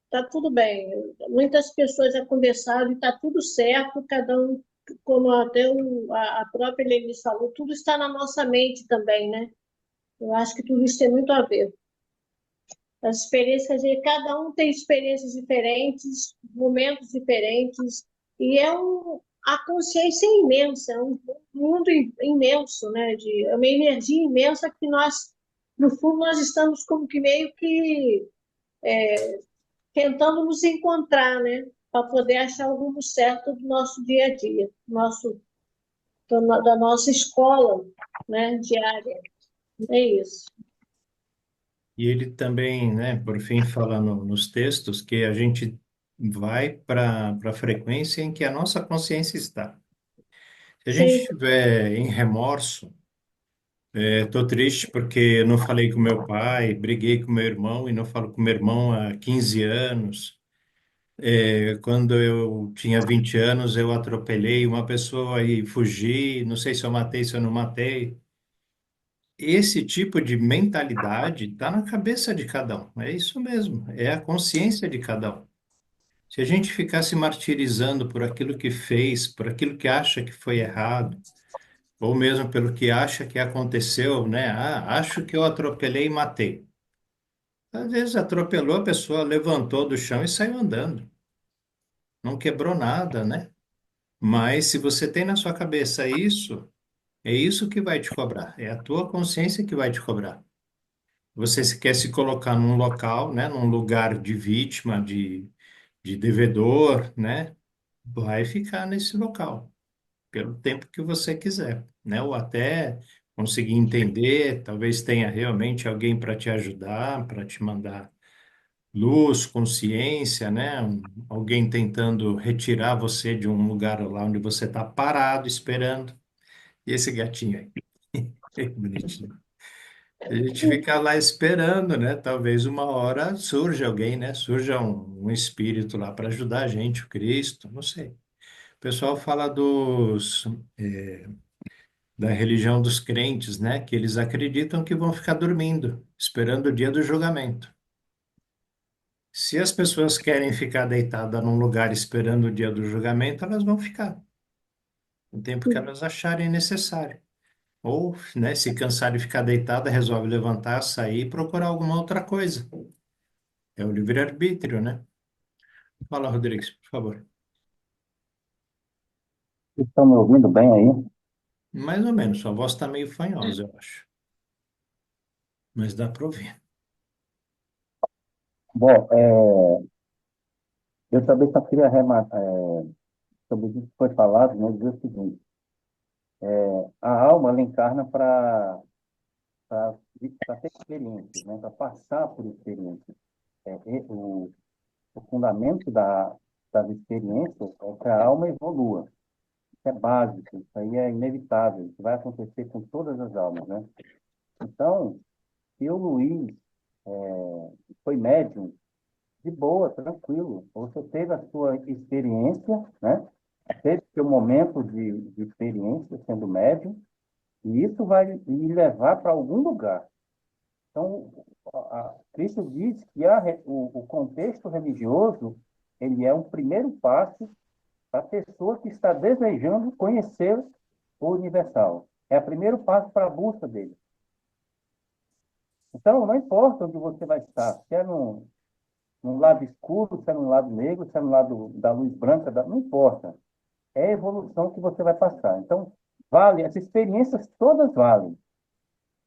tá tudo bem. Muitas pessoas já conversaram e tá tudo certo, cada um, como até a própria Eleni falou, tudo está na nossa mente também, né? Eu acho que tudo isso tem muito a ver. As experiências, cada um tem experiências diferentes, momentos diferentes, e a consciência é imensa, é um mundo imenso, né? É uma energia imensa que nós, no fundo, nós estamos como que meio que tentando nos encontrar, né? Para poder achar o rumo certo do nosso dia a dia, da nossa escola, né? Diária. É isso. E ele também, né, por fim, fala nos textos que a gente vai para a frequência em que a nossa consciência está. Se a gente Sim, estiver em remorso, estou triste porque eu não falei com meu pai, briguei com meu irmão e não falo com meu irmão há 15 anos. Quando eu tinha 20 anos, eu atropelei uma pessoa e fugi, não sei se eu matei, se eu não matei. Esse tipo de mentalidade está na cabeça de cada um. É isso mesmo, é a consciência de cada um. Se a gente ficar se martirizando por aquilo que fez, por aquilo que acha que foi errado, ou mesmo pelo que acha que aconteceu, né? Ah, acho que eu atropelei e matei. Às vezes atropelou, a pessoa levantou do chão e saiu andando. Não quebrou nada, né? Mas se você tem na sua cabeça isso, é isso que vai te cobrar. É a tua consciência que vai te cobrar. Você se quer se colocar num local, né, num lugar de vítima, de devedor, né, vai ficar nesse local pelo tempo que você quiser, né, ou até conseguir entender, talvez tenha realmente alguém para te ajudar, para te mandar luz, consciência, né, alguém tentando retirar você de um lugar lá onde você está parado esperando. E esse gatinho aí, que bonitinho. A gente fica lá esperando, né? Talvez uma hora surja alguém, né? Surja um espírito lá para ajudar a gente, o Cristo, não sei. O pessoal fala da religião dos crentes, né? Que eles acreditam que vão ficar dormindo, esperando o dia do julgamento. Se as pessoas querem ficar deitadas num lugar esperando o dia do julgamento, elas vão ficar o tempo que elas acharem necessário. Ou, né, se cansarem de ficar deitada, resolve levantar, sair e procurar alguma outra coisa. É o livre-arbítrio, né? Fala, Rodrigues, por favor. Estão me ouvindo bem aí? Mais ou menos, sua voz está meio fanhosa, eu acho. Mas dá para ouvir. Bom, eu também só queria arrematar sobre isso que foi falado, né, dizer o seguinte: a alma ela encarna para ter experiências, né, para passar por experiências. O fundamento das experiências é que a alma evolua. Isso é básico, isso aí é inevitável, isso vai acontecer com todas as almas, né? Então, se o Luiz foi médium, de boa, tranquilo. Você teve a sua experiência, né? Teve seu momento de experiência sendo médium, e isso vai lhe levar para algum lugar. Então, Cristo diz que o contexto religioso ele é um primeiro passo para a pessoa que está desejando conhecer o universal. É o primeiro passo para a busca dele. Então, não importa onde você vai estar, se é no lado escuro, se é no lado negro, se é no lado da luz branca, não importa. É a evolução que você vai passar. Então, vale, essas experiências todas valem,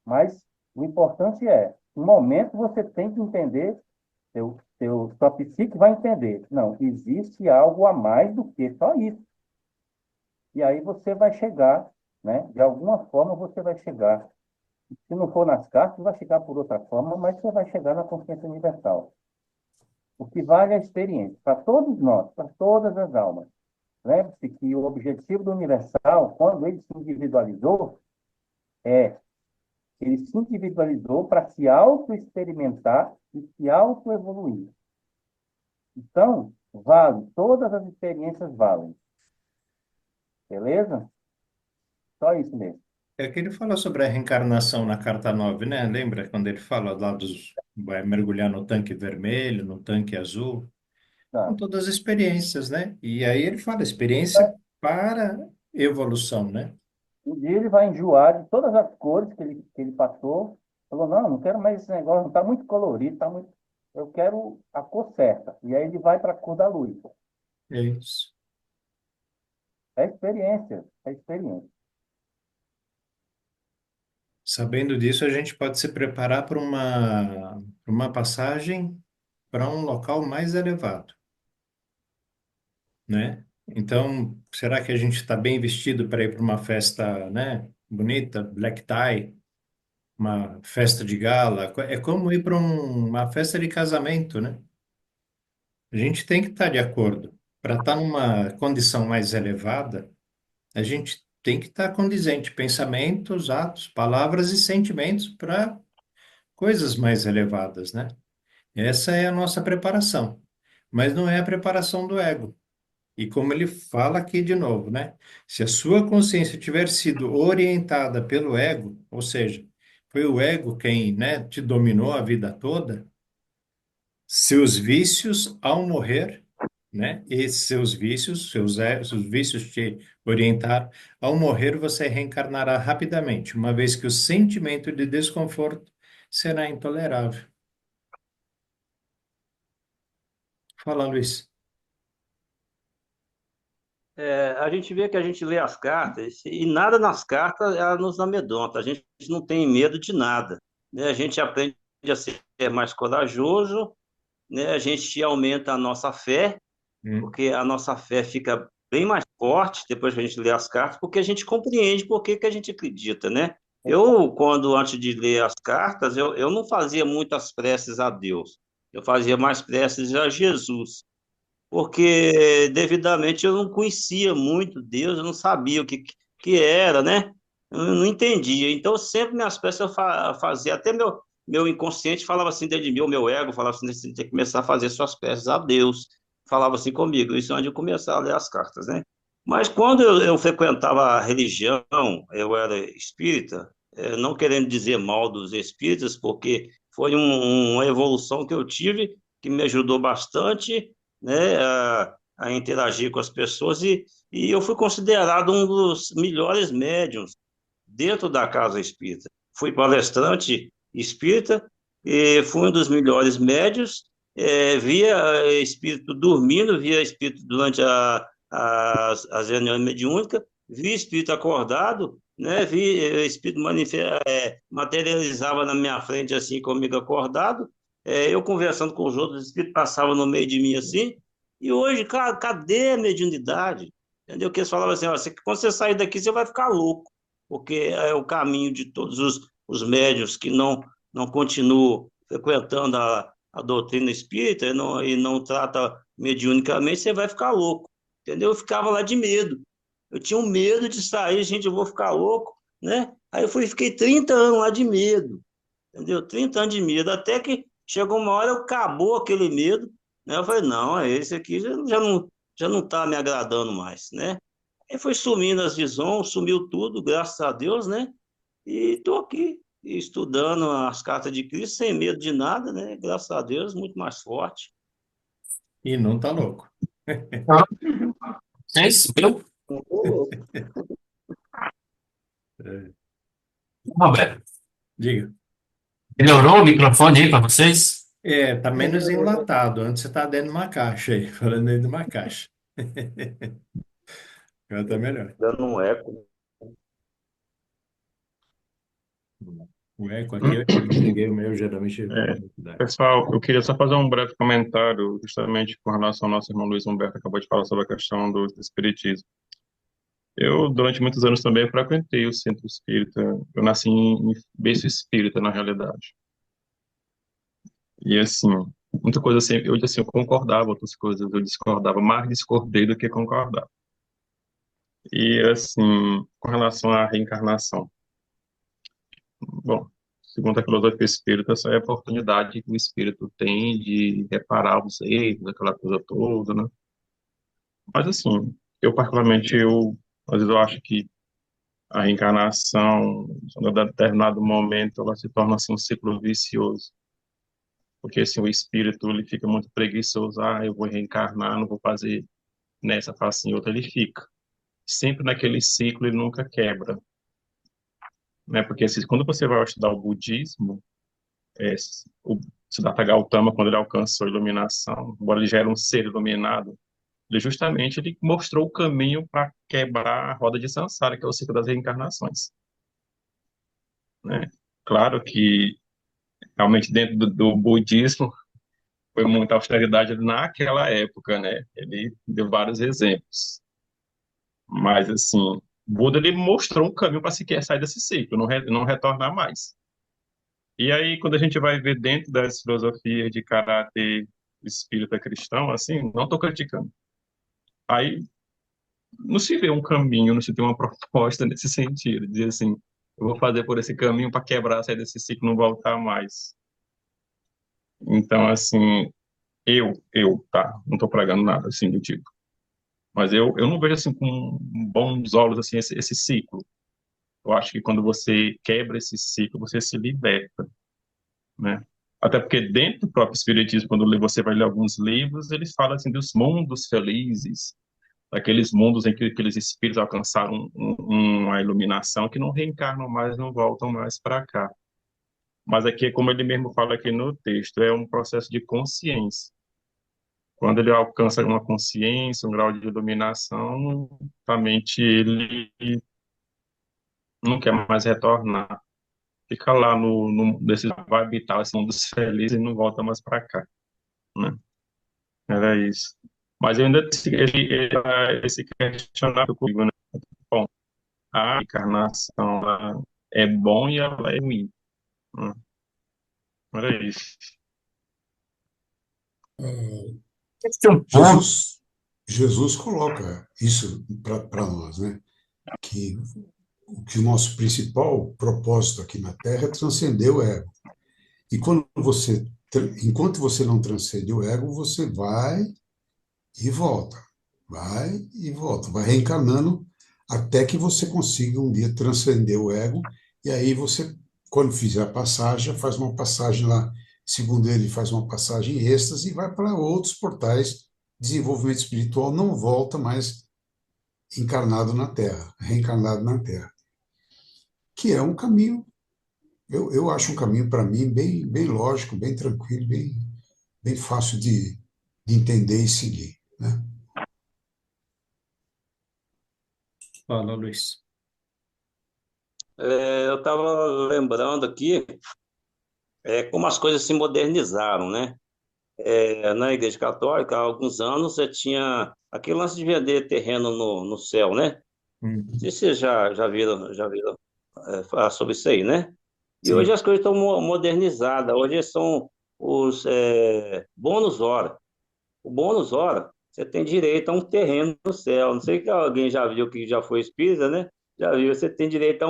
mas o importante é Um momento você tem que entender, sua psique vai entender. Não, existe algo a mais do que só isso. E aí você vai chegar, né? De alguma forma você vai chegar. Se não for nas cartas, vai chegar por outra forma, mas você vai chegar na consciência universal. O que vale é a experiência, para todos nós, para todas as almas. Lembre-se que o objetivo do universal, quando ele se individualizou, ele se individualizou para se auto-experimentar e se auto-evoluir. Então, vale, todas as experiências valem. Beleza? Só isso mesmo. É que ele fala sobre a reencarnação na carta 9, né? Lembra quando ele fala lá vai mergulhar no tanque vermelho, no tanque azul? Tá. São todas experiências, né? E aí ele fala experiência para evolução, né? Um dia ele vai enjoar de todas as cores que ele passou. Falou, não, não quero mais esse negócio, não está muito colorido, tá muito... eu quero a cor certa. E aí ele vai para a cor da luz. É isso. É experiência, é experiência. Sabendo disso, a gente pode se preparar para uma passagem para um local mais elevado, né? Então, será que a gente está bem vestido para ir para uma festa, né, bonita, black tie, uma festa de gala? É como ir para uma festa de casamento, né? A gente tem que estar de acordo. Para estar numa condição mais elevada, a gente tem que estar condizente, pensamentos, atos, palavras e sentimentos para coisas mais elevadas, né? Essa é a nossa preparação, mas não é a preparação do ego. E como ele fala aqui de novo, né? Se a sua consciência tiver sido orientada pelo ego, ou seja, foi o ego quem, né, te dominou a vida toda, seus vícios ao morrer, né? Esses seus vícios, seus vícios te orientaram, ao morrer você reencarnará rapidamente, uma vez que o sentimento de desconforto será intolerável. Fala, Luiz. A gente vê que a gente lê as cartas e nada nas cartas ela nos amedronta. A gente não tem medo de nada, né? A gente aprende a ser mais corajoso, né? A gente aumenta a nossa fé, Hum. porque a nossa fé fica bem mais forte depois que a gente lê as cartas, porque a gente compreende por que que a gente acredita, né? Eu, quando antes de ler as cartas, eu não fazia muitas preces a Deus, eu fazia mais preces a Jesus, porque devidamente eu não conhecia muito Deus, eu não sabia que era, né? Eu não entendia. Então, sempre minhas preces eu fazia, até meu inconsciente falava assim dentro de mim, o meu ego falava assim, você tem que começar a fazer suas preces a Deus. Falava assim comigo, isso antes de eu começar a ler as cartas, né? Mas quando eu frequentava a religião, eu era espírita, não querendo dizer mal dos espíritas, porque foi uma evolução que eu tive que me ajudou bastante, né, a interagir com as pessoas e eu fui considerado um dos melhores médiums dentro da casa espírita. Fui palestrante espírita e fui um dos melhores médios. Via espírito dormindo, via espírito durante as reuniões mediúnicas, vi espírito acordado, né? Vi espírito materializava na minha frente assim comigo acordado, eu conversando com os outros, o espírito passava no meio de mim assim, e hoje, cara, cadê a mediunidade? Entendeu? Que eles falavam assim, ó, quando você sair daqui, você vai ficar louco, porque é o caminho de todos os médios que não continuam frequentando a doutrina espírita e não trata mediunicamente, você vai ficar louco, entendeu? Eu ficava lá de medo. Eu tinha um medo de sair, gente, eu vou ficar louco, né? Aí fiquei 30 anos lá de medo, entendeu? 30 anos de medo, até que chegou uma hora, acabou aquele medo, né? Eu falei, não, esse aqui já não está me agradando mais, né? Aí foi sumindo as visões, sumiu tudo, graças a Deus, né? E estou aqui estudando as cartas de Cristo sem medo de nada, né? Graças a Deus, muito mais forte. E não tá louco. É isso, viu? É, Roberto, diga. melhorou o microfone aí para vocês? Tá menos enlatado. Antes você tá dentro de uma caixa aí, falando dentro de uma caixa. Agora tá melhor. Dando um eco. O eco aqui, eu desliguei o meu, geralmente eu tenho dificuldade. Pessoal, eu queria só fazer um breve comentário, justamente com relação ao nosso irmão Luiz Humberto, acabou de falar sobre a questão do espiritismo. Eu, durante muitos anos também, frequentei o centro espírita. Eu nasci em berço espírita, na realidade. E, assim, muita coisa assim, eu concordava, outras coisas eu discordava, mais discordei do que concordava. E, assim, com relação à reencarnação. Bom, segundo a filosofia espírita, essa é a oportunidade que o espírito tem de reparar os erros, aquela coisa toda, né? Mas, assim, eu particularmente, às vezes eu acho que a reencarnação, em determinado momento, ela se torna, assim, um ciclo vicioso. Porque, assim, o espírito, ele fica muito preguiçoso, eu vou reencarnar, não vou fazer nessa, faço em outra, ele fica. Sempre naquele ciclo, ele nunca quebra, né? Porque, assim, quando você vai estudar o budismo, é, o Siddhartha Gautama, quando ele alcançou a iluminação, embora ele já era um ser iluminado, ele mostrou o caminho para quebrar a roda de Sansara, que é o ciclo das reencarnações, né? Claro que, realmente, dentro do budismo, foi muita austeridade naquela época, né? Ele deu vários exemplos. Mas, assim, Buda, ele mostrou um caminho para sequer sair desse ciclo, não retornar mais. E aí, quando a gente vai ver dentro das filosofias de caráter espírita cristão, assim, não estou criticando. Aí não se vê um caminho, não se tem uma proposta nesse sentido, de dizer assim, eu vou fazer por esse caminho para quebrar, sair desse ciclo, não voltar mais. Então, assim, tá, não estou pregando nada, assim, do tipo. Mas eu não vejo, assim, com bons olhos, assim, esse ciclo. Eu acho que quando você quebra esse ciclo, você se liberta, né? Até porque dentro do próprio Espiritismo, quando você vai ler alguns livros, eles falam assim dos mundos felizes, daqueles mundos em que aqueles espíritos alcançaram uma iluminação que não reencarnam mais, não voltam mais para cá. Mas aqui, como ele mesmo fala aqui no texto, é um processo de consciência. Quando ele alcança uma consciência, um grau de iluminação, realmente ele não quer mais retornar. Fica lá vai habitar esse mundo feliz e não volta mais para cá, né? Era isso. Mas eu ainda esse questionário comigo, né? Bom, a encarnação ela é bom e ela é ruim, né? Era isso. Esse é um ponto. Jesus coloca isso para nós, né? Que o nosso principal propósito aqui na Terra é transcender o ego. E enquanto você não transcende o ego, você vai e volta, vai reencarnando até que você consiga um dia transcender o ego. E aí você, quando fizer a passagem, faz uma passagem lá, segundo ele, faz uma passagem em êxtase e vai para outros portais. Desenvolvimento espiritual, não volta mais encarnado na Terra, reencarnado na Terra, que é um caminho, eu acho um caminho para mim bem lógico, bem tranquilo, bem fácil de entender e seguir, né? Fala, Luiz. Eu estava lembrando aqui como as coisas se modernizaram, né? Na Igreja Católica, há alguns anos, você tinha aquele lance de vender terreno no céu, né? Não sei se vocês já viram falar sobre isso aí, né? E hoje Sim. as coisas estão modernizadas. Hoje são os bônus hora. O bônus hora, você tem direito a um terreno no céu. Não sei que alguém já viu que já foi espírita, né? Já viu, você tem direito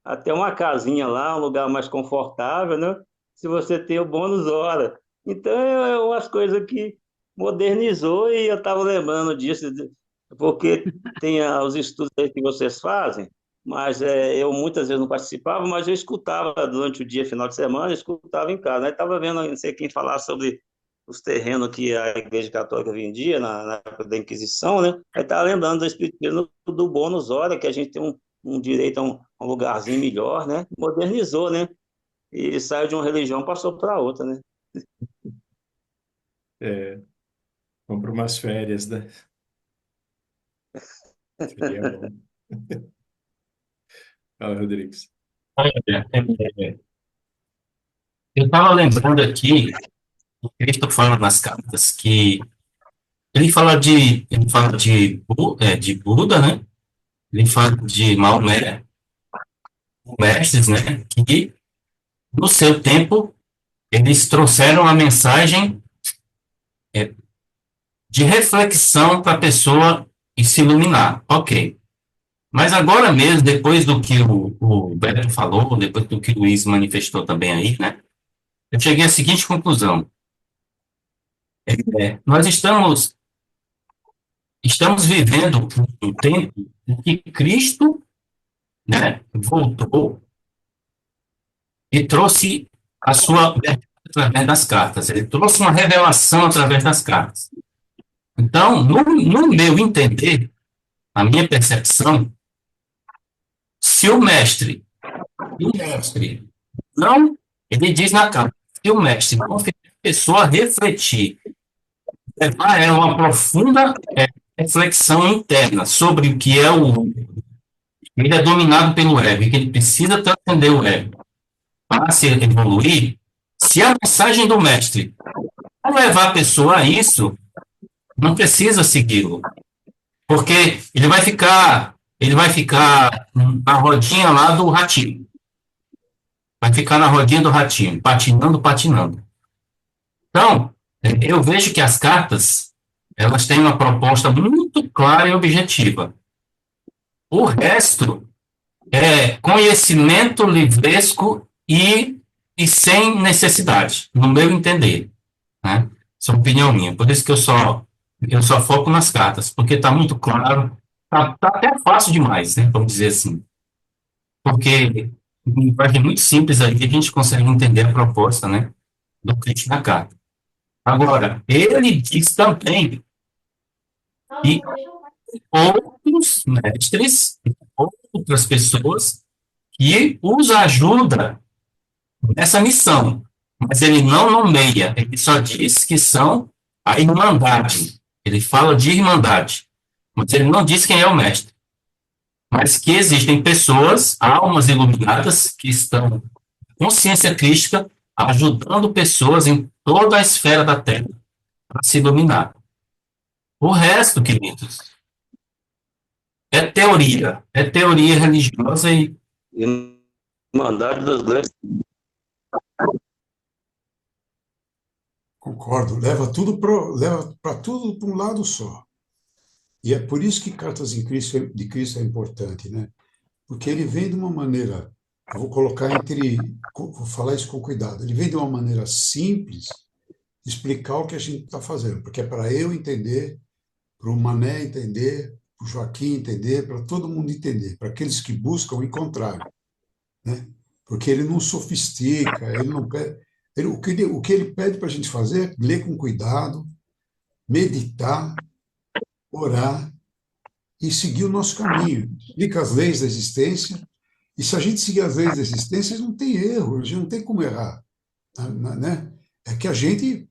até uma casinha lá, um lugar mais confortável, né? Se você tem o bônus hora. Então, é umas coisas que modernizou e eu estava lembrando disso, porque tem os estudos aí que vocês fazem, mas eu muitas vezes não participava, mas eu escutava durante o dia, final de semana, eu escutava em casa. Aí estava vendo, não sei quem falar sobre os terrenos que a Igreja Católica vendia na época da Inquisição, né? Aí estava lembrando do Espiritismo do bônus hora, que a gente tem um direito a um lugarzinho melhor, né? Modernizou, né? E saiu de uma religião, passou para outra, né? Compra umas férias, né? Seria bom. Fala, Rodrigues. É, estava lembrando aqui, o Cristo fala nas cartas que ele fala de Buda, né? Ele fala de Maomé, mestres, né? Que no seu tempo eles trouxeram a mensagem de reflexão para a pessoa e se iluminar. Ok. Mas agora mesmo, depois do que o Beto falou, depois do que o Luiz manifestou também aí, né? Eu cheguei à seguinte conclusão. Nós estamos vivendo um tempo em que Cristo, né, voltou e trouxe a sua verdade através das cartas. Ele trouxe uma revelação através das cartas. Então, no meu entender, a minha percepção, se o mestre não, ele diz na carta, se o mestre não fizer a pessoa refletir, levar ela uma profunda reflexão interna sobre o que é ele é dominado pelo ego, e que ele precisa transcender o ego para se evoluir, se a mensagem do mestre não levar a pessoa a isso, não precisa segui-lo, porque ele vai ficar na rodinha lá do ratinho. Vai ficar na rodinha do ratinho, patinando, patinando. Então, eu vejo que as cartas, elas têm uma proposta muito clara e objetiva. O resto é conhecimento livresco e sem necessidade, no meu entender, né? Essa é uma opinião minha. Por isso que eu só foco nas cartas, porque está muito claro, tá até fácil demais, né? Vamos dizer assim. Porque em linguagem muito simples aí a gente consegue entender a proposta, né, do Cristo na carta. Agora, ele diz também que outros mestres, outras pessoas que os ajudam nessa missão, mas ele não nomeia, ele só diz que são a irmandade. Ele fala de irmandade, mas ele não diz quem é o mestre. Mas que existem pessoas, almas iluminadas, que estão com consciência crística, ajudando pessoas em toda a esfera da Terra a se iluminar. O resto, queridos, é teoria religiosa e Irmandade das grandes. Concordo, leva para tudo para um lado só. E é por isso que Cartas de Cristo é importante, né? Porque ele vem de uma maneira, eu vou colocar vou falar isso com cuidado, ele vem de uma maneira simples de explicar o que a gente está fazendo, porque é para eu entender, para o Mané entender, para o Joaquim entender, para todo mundo entender, para aqueles que buscam encontrar, né? Porque ele não sofistica, ele não pede, o que ele pede para a gente fazer é ler com cuidado, meditar, orar e seguir o nosso caminho. Explica as leis da existência, e se a gente seguir as leis da existência, não tem erro, a gente não tem como errar, né? É que a gente,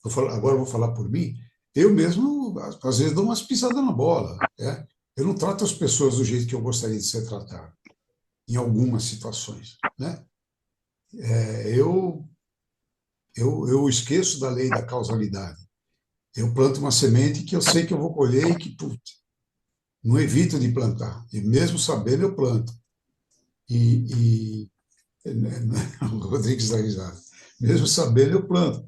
agora eu vou falar por mim, eu mesmo, às vezes, dou umas pisadas na bola, né? Eu não trato as pessoas do jeito que eu gostaria de ser tratado, em algumas situações, né? Eu esqueço da lei da causalidade. Eu planto uma semente que eu sei que eu vou colher e que, não evito de plantar. E mesmo sabendo, eu planto. O Rodrigues está risado. Mesmo sabendo, eu planto.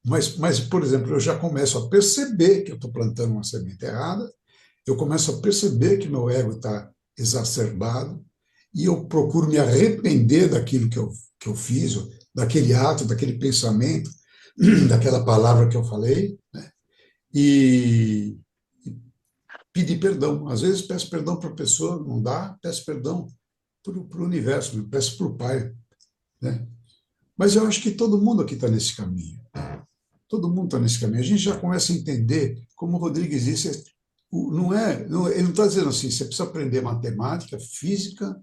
Mas, por exemplo, eu já começo a perceber que eu estou plantando uma semente errada, eu começo a perceber que meu ego está exacerbado, e eu procuro me arrepender daquilo que eu fiz, daquele ato, daquele pensamento, daquela palavra que eu falei, né? E pedir perdão. Às vezes peço perdão para a pessoa, não dá, peço perdão para o universo, peço para o Pai, né? Mas eu acho que todo mundo aqui está nesse caminho. Todo mundo está nesse caminho. A gente já começa a entender, como o Rodrigues disse, ele não está dizendo assim, você precisa aprender matemática, física,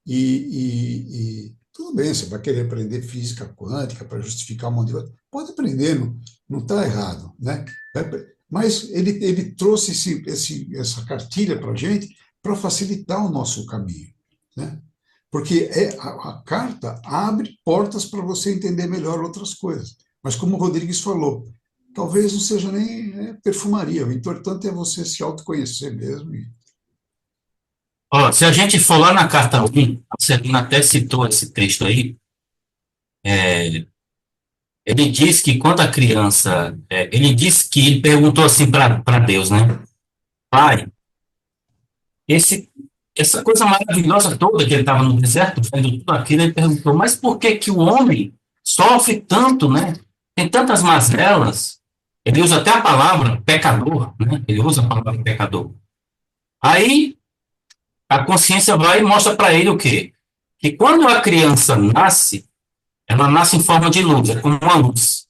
e tudo bem, você vai querer aprender física quântica para justificar um monte de coisa. Pode aprender, não está errado, né? Mas ele trouxe essa cartilha para a gente para facilitar o nosso caminho, né? Porque a carta abre portas para você entender melhor outras coisas. Mas como o Rodrigues falou, talvez não seja nem perfumaria. O importante é você se autoconhecer mesmo. Ó, se a gente for lá na carta 1, a Celina até citou esse texto aí, ele diz que quando a criança, ele diz que ele perguntou assim para Deus, né? Pai, esse, essa coisa maravilhosa toda que ele estava no deserto, vendo tudo aquilo, ele perguntou, mas por que que o homem sofre tanto, né? Tem tantas mazelas. Ele usa até a palavra pecador, né? Ele usa a palavra pecador. Aí a consciência vai e mostra para ele o quê? Que quando a criança nasce, ela nasce em forma de luz, é como uma luz.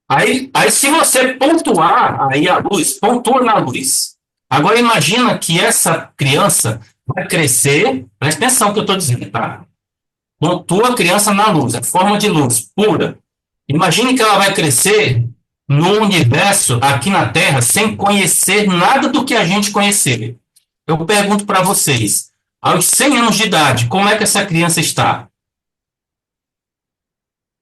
Aí se você pontuar aí a luz, pontua na luz. Agora imagina que essa criança vai crescer, presta atenção no que eu estou dizendo, tá? Pontua a criança na luz, é forma de luz, pura. Imagine que ela vai crescer no universo, aqui na Terra, sem conhecer nada do que a gente conhecer. Eu pergunto para vocês, aos 100 anos de idade, como é que essa criança está?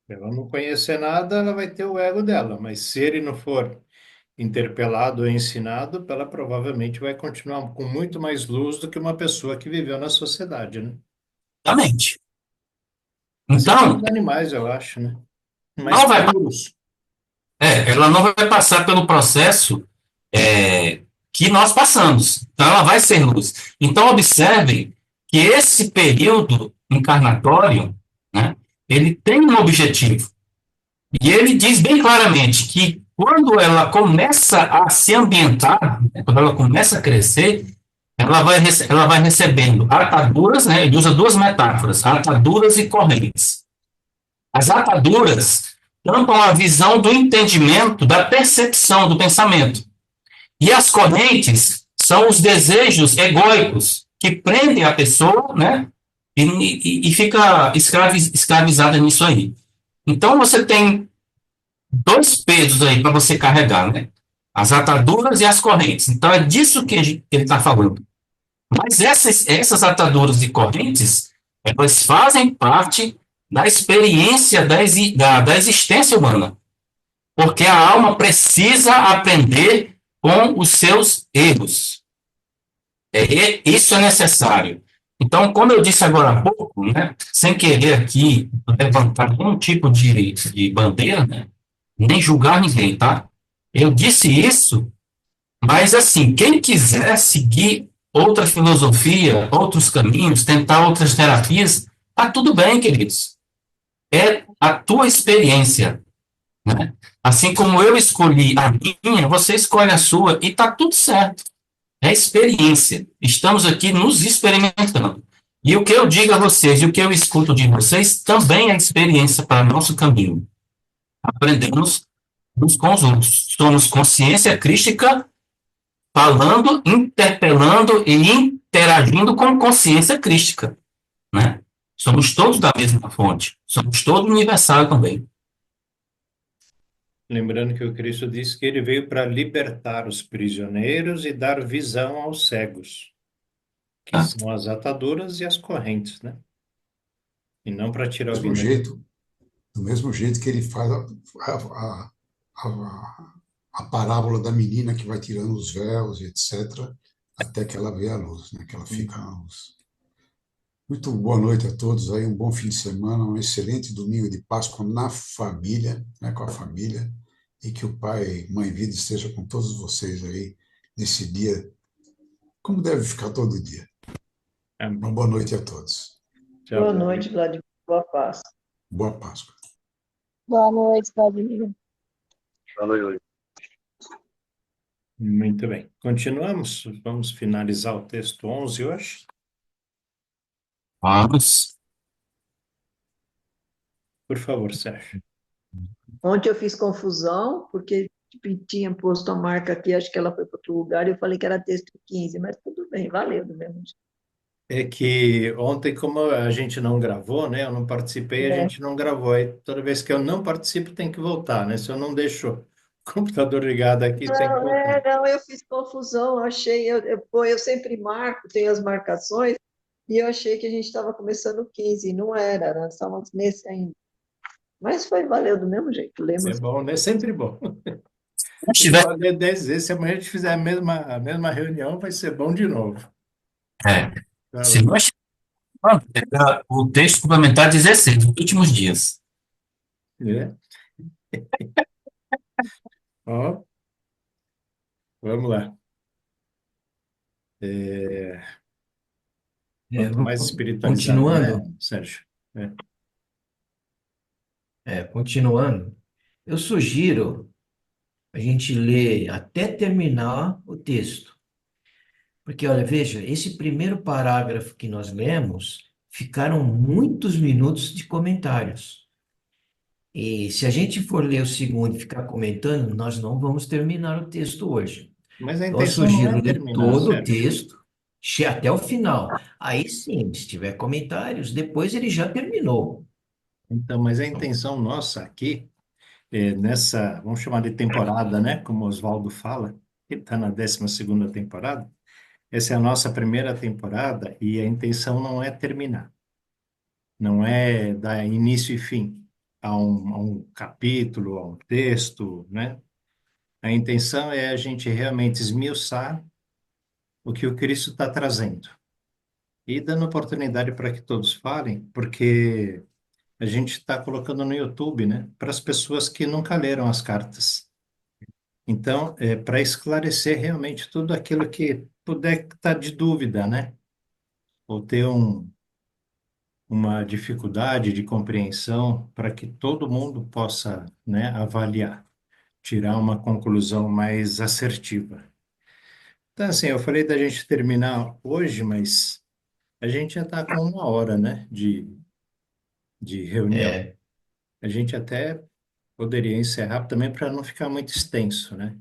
Ela não conhecer nada, ela vai ter o ego dela, mas se ele não for interpelado ou ensinado, ela provavelmente vai continuar com muito mais luz do que uma pessoa que viveu na sociedade, né? Exatamente. Assim como Então, os animais, eu acho, né? Mais não vai, puros. ela não vai passar pelo processo que nós passamos. Então, ela vai ser luz. Então, observem que esse período encarnatório, né, ele tem um objetivo. E ele diz bem claramente que quando ela começa a se ambientar, né, quando ela começa a crescer, ela vai recebendo ataduras, né, ele usa duas metáforas, ataduras e correntes. As ataduras tampam a visão do entendimento, da percepção, do pensamento. E as correntes são os desejos egóicos que prendem a pessoa, né? E fica escravizada nisso aí. Então você tem dois pesos aí para você carregar, né? As ataduras e as correntes. Então é disso que ele está falando. Mas essas ataduras e correntes, elas fazem parte da experiência da existência humana. Porque a alma precisa aprender com os seus erros. Isso é necessário. Então, como eu disse agora há pouco, né, sem querer aqui levantar nenhum tipo de bandeira, né, nem julgar ninguém, tá? Eu disse isso, mas assim, quem quiser seguir outra filosofia, outros caminhos, tentar outras terapias, tá tudo bem, queridos. É a tua experiência, né? Assim como eu escolhi a minha, você escolhe a sua e tá tudo certo. É experiência. Estamos aqui nos experimentando. E o que eu digo a vocês e o que eu escuto de vocês também é experiência para nosso caminho. Aprendemos uns com os outros. Somos consciência crística falando, interpelando e interagindo com consciência crística, né? Somos todos da mesma fonte. Somos todos universal também. Lembrando que o Cristo disse que ele veio para libertar os prisioneiros e dar visão aos cegos, que são as ataduras e as correntes, né? E não para tirar alguém daqui. Do mesmo jeito que ele faz a parábola da menina que vai tirando os véus, etc., até que ela vê a luz, né? Que ela fica na luz. Muito boa noite a todos aí, um bom fim de semana, um excelente domingo de Páscoa na família, né, com a família, e que o Pai, Mãe Vida esteja com todos vocês aí nesse dia, como deve ficar todo dia. Uma boa noite a todos. Tchau. Boa noite, Vladimir. Boa Páscoa. Boa Páscoa. Boa noite, Vladimir. Boa noite. Muito bem. Continuamos. Vamos finalizar o texto 11 hoje. Vamos. Por favor, Sérgio. Ontem eu fiz confusão, porque tinha posto a marca aqui, acho que ela foi para outro lugar, e eu falei que era texto 15, mas tudo bem, valeu do mesmo jeito. É que ontem, como a gente não gravou, né? Eu não participei, a gente não gravou. Aí toda vez que eu não participo, tem que voltar, né? Se eu não deixo o computador ligado aqui, tem que voltar. Não, eu fiz confusão, achei, eu sempre marco, tenho as marcações, E eu achei que a gente estava começando o 15, e não era, nós estávamos nesse ainda. Mas foi, valeu do mesmo jeito, É lemos. bom, né? Sempre bom. Se A gente tiver, pode ler 10 vezes. Se amanhã a gente fizer a mesma reunião, vai ser bom de novo. é, Vai se lá. nós pegar o texto complementar 16, os últimos dias. É. Ó, vamos lá. Quanto mais espiritualizado, né, Continuando, Sérgio? É. continuando, eu sugiro a gente ler até terminar o texto. Porque, olha, veja, esse primeiro parágrafo que nós lemos, ficaram muitos minutos de comentários. E se a gente for ler o segundo e ficar comentando, nós não vamos terminar o texto hoje. Mas a Então, eu intenção não é sugiro ler terminar, todo o Sérgio. texto, até o final. Aí sim, se tiver comentários, depois ele já terminou. Então, mas a intenção nossa aqui, nessa, vamos chamar de temporada, né? Como o Oswaldo fala, ele está na 12ª temporada. Essa é a nossa primeira temporada e a intenção não é terminar, não é dar início e fim a um capítulo, a um texto, né? A intenção é a gente realmente esmiuçar o que o Cristo está trazendo e dando oportunidade para que todos falem, porque a gente está colocando no YouTube, né? Para as pessoas que nunca leram as cartas. Então, para esclarecer realmente tudo aquilo que puder estar de dúvida, né? Ou ter uma dificuldade de compreensão para que todo mundo possa, né, avaliar, tirar uma conclusão mais assertiva. Então, assim, eu falei da gente terminar hoje, mas a gente já está com 1 hora, né, de reunião. É, A gente até poderia encerrar também para não ficar muito extenso, né?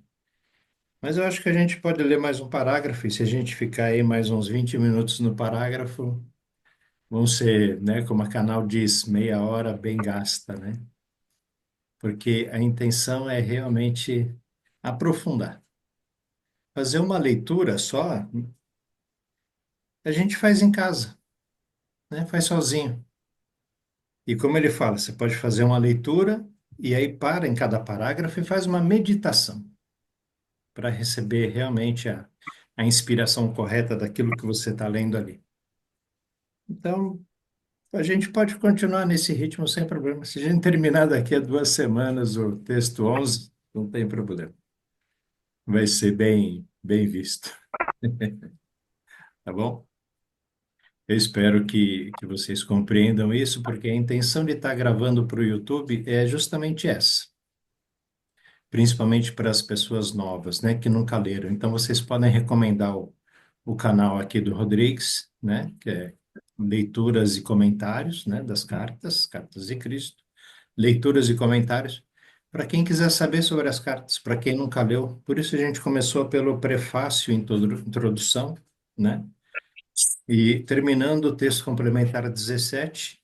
Mas eu acho que a gente pode ler mais um parágrafo, e se a gente ficar aí mais uns 20 minutos no parágrafo, vão ser, né, como a Canal diz, meia hora bem gasta, né? Porque a intenção é realmente aprofundar. Fazer uma leitura só, a gente faz em casa, né? Faz sozinho. E como ele fala, você pode fazer uma leitura e aí para em cada parágrafo e faz uma meditação para receber realmente a inspiração correta daquilo que você está lendo ali. Então, a gente pode continuar nesse ritmo sem problema. Se a gente terminar daqui a 2 semanas o texto 11, não tem problema. Vai ser bem, bem visto, tá bom? Eu espero que vocês compreendam isso, porque a intenção de estar gravando para o YouTube é justamente essa, principalmente para as pessoas novas, né, que nunca leram. Então, vocês podem recomendar o canal aqui do Rodrigues, né, que é leituras e comentários, né, das cartas, cartas de Cristo, leituras e comentários, para quem quiser saber sobre as cartas, para quem nunca leu. Por isso a gente começou pelo prefácio, introdução, né, e terminando o texto complementar 17,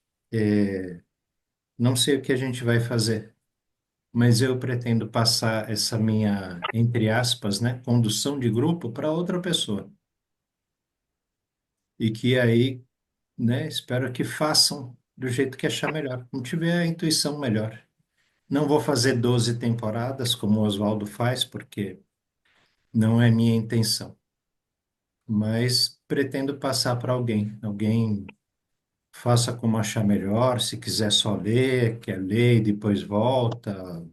não sei o que a gente vai fazer, mas eu pretendo passar essa minha, entre aspas, né, condução de grupo para outra pessoa. E que aí, né, espero que façam do jeito que achar melhor, como tiver a intuição melhor. Não vou fazer 12 temporadas, como o Oswaldo faz, porque não é minha intenção. Mas pretendo passar para alguém. Alguém faça como achar melhor, se quiser só ler, quer ler e depois volta,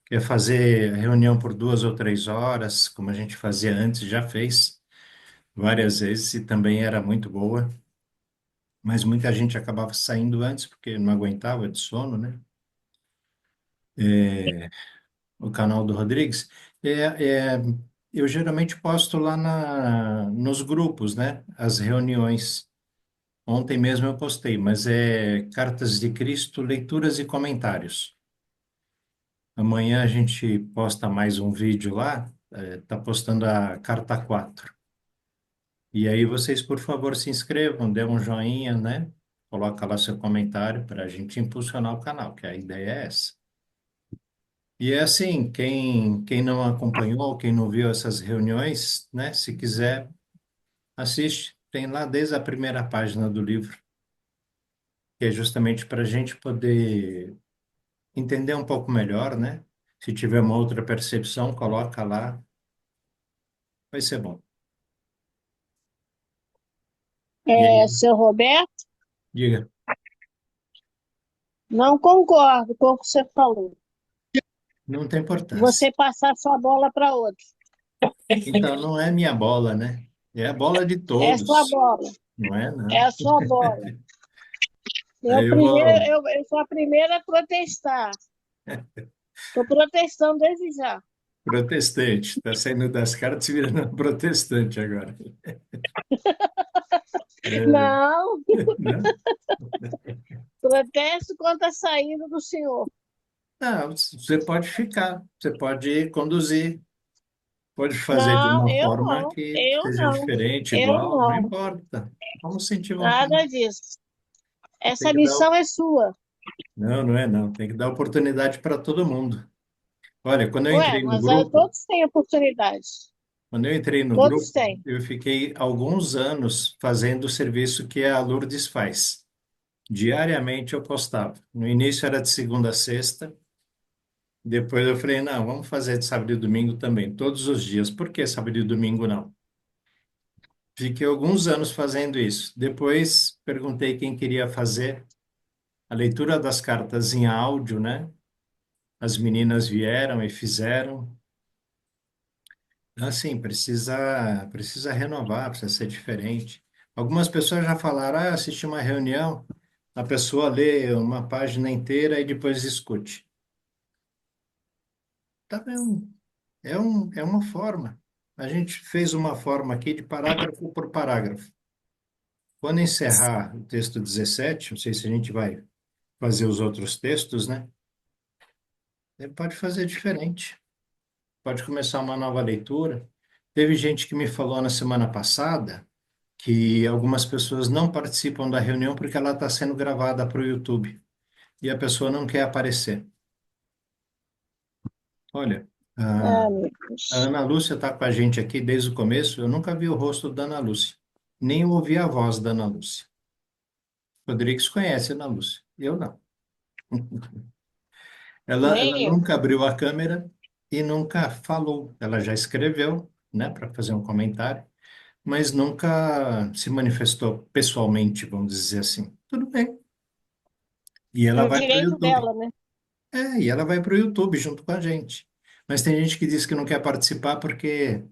quer fazer reunião por 2 ou 3 horas, como a gente fazia antes, já fez várias vezes e também era muito boa, mas muita gente acabava saindo antes porque não aguentava de sono, né? O canal do Rodrigues, eu geralmente posto lá nos grupos, né? As reuniões. Ontem mesmo eu postei, mas é Cartas de Cristo, leituras e comentários. Amanhã a gente posta mais um vídeo lá, tá postando a carta 4. E aí vocês, por favor, se inscrevam, dê um joinha, né? Coloca lá seu comentário para a gente impulsionar o canal, que a ideia é essa. E é assim, quem não acompanhou, quem não viu essas reuniões, né? Se quiser, assiste. tem lá desde a primeira página do livro, que é justamente para a gente poder entender um pouco melhor, né? Se tiver uma outra percepção, coloca lá, vai ser bom. E aí, Seu Roberto, diga. não concordo com o que você falou. Não tem importância. Você passar sua bola para outro. Então, não é minha bola, né? É a bola de É sua todos. bola. Não é, É não. a sua bola. Aí eu vou... Eu sou a primeira a protestar. Estou protestando desde já. Protestante. Está saindo das cartas e virando protestante agora. Não, Não? protesto contra a saída do senhor. Não, você pode ficar, você pode conduzir, pode fazer de Não, uma eu forma não. que Eu seja não. diferente, Eu igual, não não. importa. Vamos sentir vontade. Nada disso. Tem Essa que dar... missão é sua. Não, não é não. Tem que dar oportunidade para todo mundo. Olha, quando eu Ué, entrei no mas aí grupo, todos têm oportunidade. Todos têm. eu fiquei alguns anos fazendo o serviço que a Lourdes faz. Diariamente eu postava. No início era de segunda a sexta. Depois eu falei, não, vamos fazer de sábado e domingo também, todos os dias. Por que sábado e domingo não? Fiquei alguns anos fazendo isso. Depois perguntei quem queria fazer a leitura das cartas em áudio, né? As meninas vieram e fizeram. Assim, precisa renovar, precisa ser diferente. Algumas pessoas já falaram, assisti uma reunião, a pessoa lê uma página inteira e depois escute. Tá bem, é uma forma. A gente fez uma forma aqui de parágrafo por parágrafo. Quando encerrar o texto 17, não sei se a gente vai fazer os outros textos, né? Ele pode fazer diferente. Pode começar uma nova leitura. Teve gente que me falou na semana passada que algumas pessoas não participam da reunião porque ela está sendo gravada para o YouTube e a pessoa não quer aparecer. Olha, Ah, a, meu a Deus. Ana Lúcia está com a gente aqui desde o começo. Eu nunca vi o rosto da Ana Lúcia, nem ouvi a voz da Ana Lúcia. Rodrigues conhece a Ana Lúcia, eu não. Ela Nem eu. nunca abriu a câmera e nunca falou. Ela já escreveu, né, para fazer um comentário, mas nunca se manifestou pessoalmente, vamos dizer assim. Tudo bem. E É ela o vai para o direito YouTube. dela, né? E ela vai para o YouTube junto com a gente. Mas tem gente que diz que não quer participar porque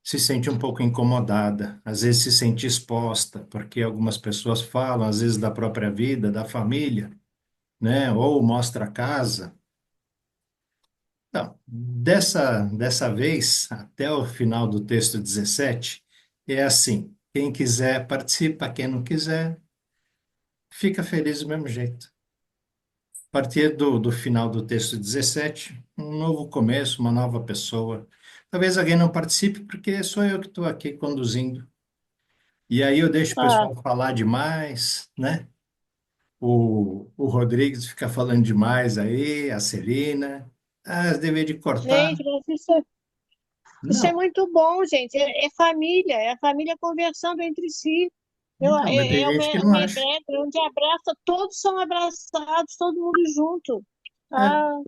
se sente um pouco incomodada, às vezes se sente exposta, porque algumas pessoas falam, às vezes, da própria vida, da família, né? Ou mostra a casa. Então, dessa vez, até o final do texto 17, é assim: quem quiser participa, quem não quiser, fica feliz do mesmo jeito. A partir do final do texto 17, um novo começo, uma nova pessoa. Talvez alguém não participe, porque sou eu que estou aqui conduzindo. E aí eu deixo o Ah, pessoal falar demais, né? O Rodrigues fica falando demais aí, a Celina. Ah, deveria de cortar. gente, mas isso é Não, muito bom, gente. É família, é a família conversando entre si. então, mas tem gente que não Uma acha. igreja onde abraça, todos são abraçados, todo mundo junto. É, Ah,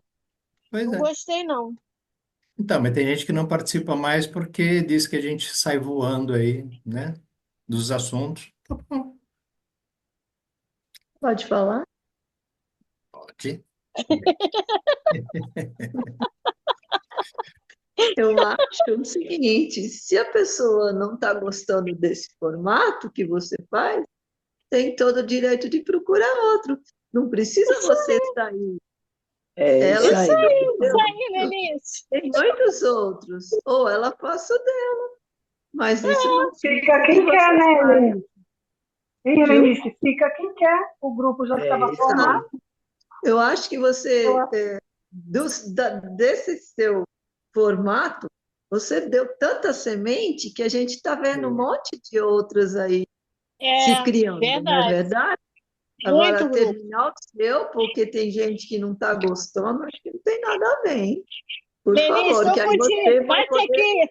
pois não é. gostei, não. Então, mas tem gente que não participa mais porque diz que a gente sai voando aí, né? Dos assuntos. Tá bom, Pode falar? pode. Eu acho o seguinte, se a pessoa não está gostando desse formato que você faz, tem todo o direito de procurar outro. Não precisa você sair. É isso Ela aí. saiu, Isso aí, Lenice. tem muitos outros. Ou ela passa o dela. Mas isso não Fica significa que quem você quer, né, saia, Helenice? Hein, viu? Helenice? Fica quem quer. O grupo já estava É isso aí. formado. Eu acho que Eu você, acho desse seu formato, você deu tanta semente que a gente está vendo um monte de outras aí se É, criando, não é verdade. verdade? Agora, Muito grupo. terminar o seu, porque tem gente que não está gostando, acho que não tem nada a ver, hein? Por Lenice, favor, não que aí podia. você vai Bate poder, aqui.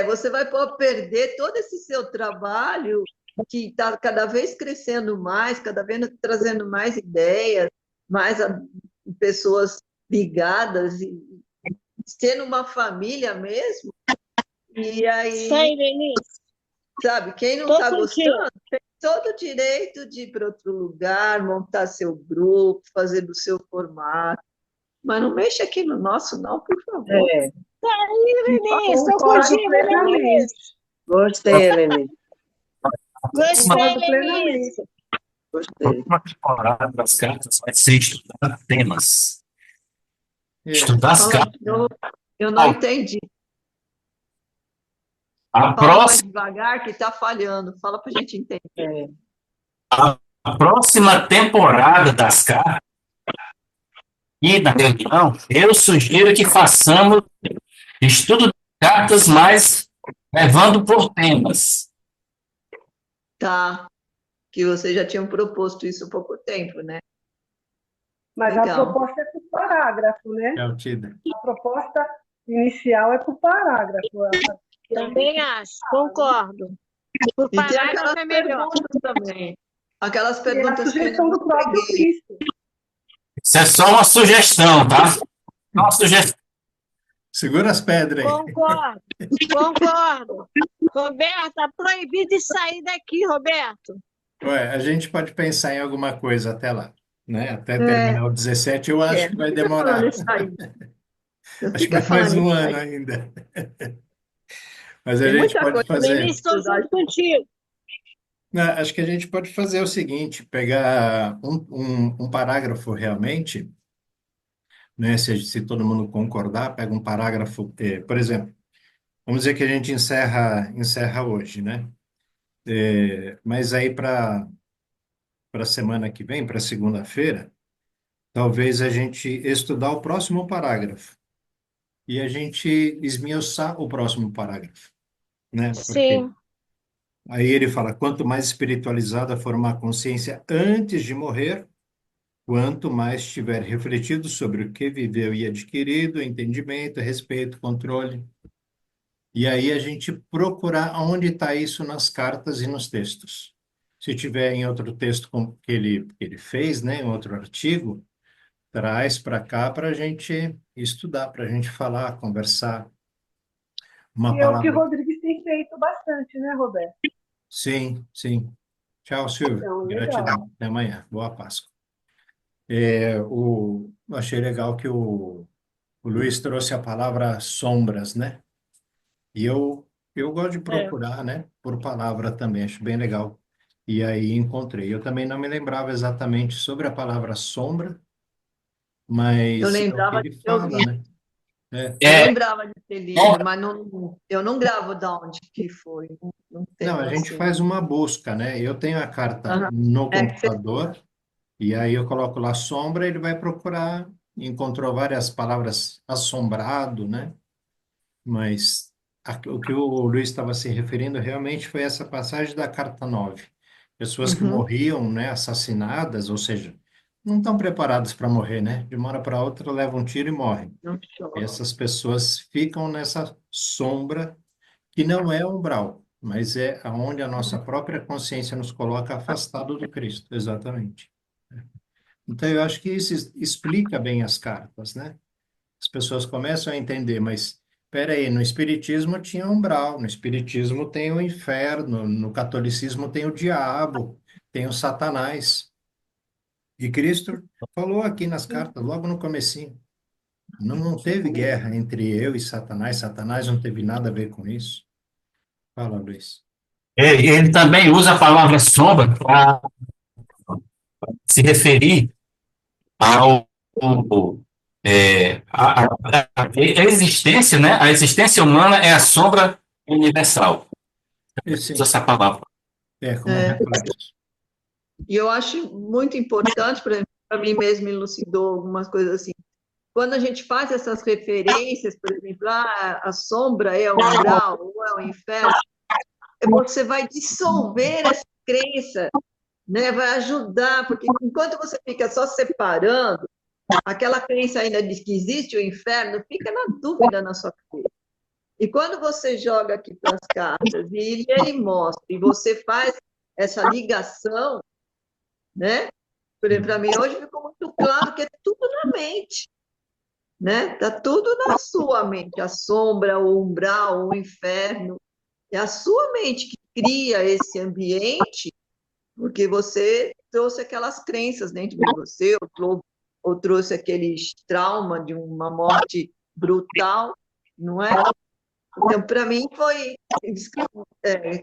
você vai perder todo esse seu trabalho que está cada vez crescendo mais, cada vez trazendo mais ideias, mais pessoas ligadas e sendo uma família mesmo. E aí, Sei, Denise. sabe, quem não Tô está contigo. gostando tem todo o direito de ir para outro lugar, montar seu grupo, fazer do seu formato. Mas não mexa aqui no nosso, não, por favor. É, Tá aí, Denise. Tô Concordo contigo, plenamente. Denise. gostei, Helene. Gostei, Concordo Denise. plenamente. Gostei. Uma temporada das cartas vai ser estudar temas. É, Estudar as Fala, cartas. eu não entendi. A Fala mais próxima, devagar que está falhando. Fala para a gente entender. a próxima temporada das cartas e da reunião, eu sugiro que façamos estudo de cartas, mas levando por temas. Tá. Que vocês já tinham proposto isso há pouco tempo, né? Mas a Legal. proposta é por parágrafo, né? Tida. A proposta inicial é por parágrafo. Também acho. Concordo. Por E tem parágrafo aquelas é melhor. perguntas também. Aquelas E a perguntas que eu ainda sugestão não do próprio peguei. Cristo. Isso é só uma sugestão, tá? Uma sugestão. Segura as pedras aí. Concordo. Concordo. Roberto, tá proibido de sair daqui, Roberto. Ué, a gente pode pensar em alguma coisa até lá, né? Até É, terminar o 17, eu acho que não vai fica falando demorar. isso aí. Não Acho que fica vai mais falando um isso ano aí. ainda. Mas a Tem gente muita pode coisa para fazer. Denise, estou estudar. junto contigo. Não, acho que a gente pode fazer o seguinte: pegar um parágrafo realmente, né? Se todo mundo concordar, pega um parágrafo, por exemplo, vamos dizer que a gente encerra hoje, né? Mas aí para a semana que vem, para segunda-feira, talvez a gente estudar o próximo parágrafo e a gente esmiuçar o próximo parágrafo, né? Porque Sim. aí ele fala: quanto mais espiritualizada for uma consciência antes de morrer, quanto mais tiver refletido sobre o que viveu e adquirido, entendimento, respeito, controle. E aí a gente procurar onde está isso nas cartas e nos textos. Se tiver em outro texto que ele fez, né, em outro artigo, traz para cá para a gente estudar, para a gente falar, conversar. Uma E é o que palavra. Rodrigues tem feito bastante, né, Roberto? Sim, sim. Tchau, Silvio. Então, legal. Gratidão. Até amanhã. Boa Páscoa. Achei legal que o Luiz trouxe a palavra sombras, né? E eu gosto de É. procurar, né? Por palavra também, acho bem legal. E aí encontrei. Eu também não me lembrava exatamente sobre a palavra sombra, Eu mas é o que lembrava ele de ter fala, ouvido. né? Eu É, lembrava de ter lido, mas eu não gravo de onde que foi. Não Não, tenho a gente assim. faz uma busca, né? Eu tenho a carta Aham. no É que você computador, e aí eu coloco lá sombra, ele vai procurar, encontrou várias palavras assombrado, né? Mas o que o Luiz estava se referindo realmente foi essa passagem da carta 9. Pessoas que Uhum. morriam, né, assassinadas, ou seja, não estão preparadas para morrer, né? De uma hora para outra levam um tiro e morrem. Não E choro. essas pessoas ficam nessa sombra que não é umbral, mas é aonde a nossa própria consciência nos coloca afastado do Cristo, exatamente. Então, eu acho que isso explica bem as cartas, né? As pessoas começam a entender, mas espera aí, no Espiritismo tinha umbral, no Espiritismo tem o inferno, no catolicismo tem o diabo, tem o Satanás. E Cristo falou aqui nas cartas, logo no comecinho, não teve guerra entre eu e Satanás, Satanás não teve nada a ver com isso. Fala, Luiz. ele também usa a palavra sombra para se referir ao, a existência, né? A existência humana é a sombra universal. Usa Sim, essa palavra. como um reflexo. E eu acho muito importante, por exemplo, para mim mesmo elucidou algumas coisas assim. Quando a gente faz essas referências, por exemplo, a sombra é o umbral ou é o inferno, você vai dissolver essa crença, né? Vai ajudar, porque enquanto você fica só separando, aquela crença ainda de que existe o inferno fica na dúvida na sua cabeça. E quando você joga aqui para as cartas e ele mostra, e você faz essa ligação, né? Para mim hoje ficou muito claro que é tudo na mente, né? Tá tudo na sua mente, a sombra, o umbral, o inferno. É a sua mente que cria esse ambiente, porque você trouxe aquelas crenças dentro de você, ou trouxe aqueles trauma de uma morte brutal, não é? Então, para mim,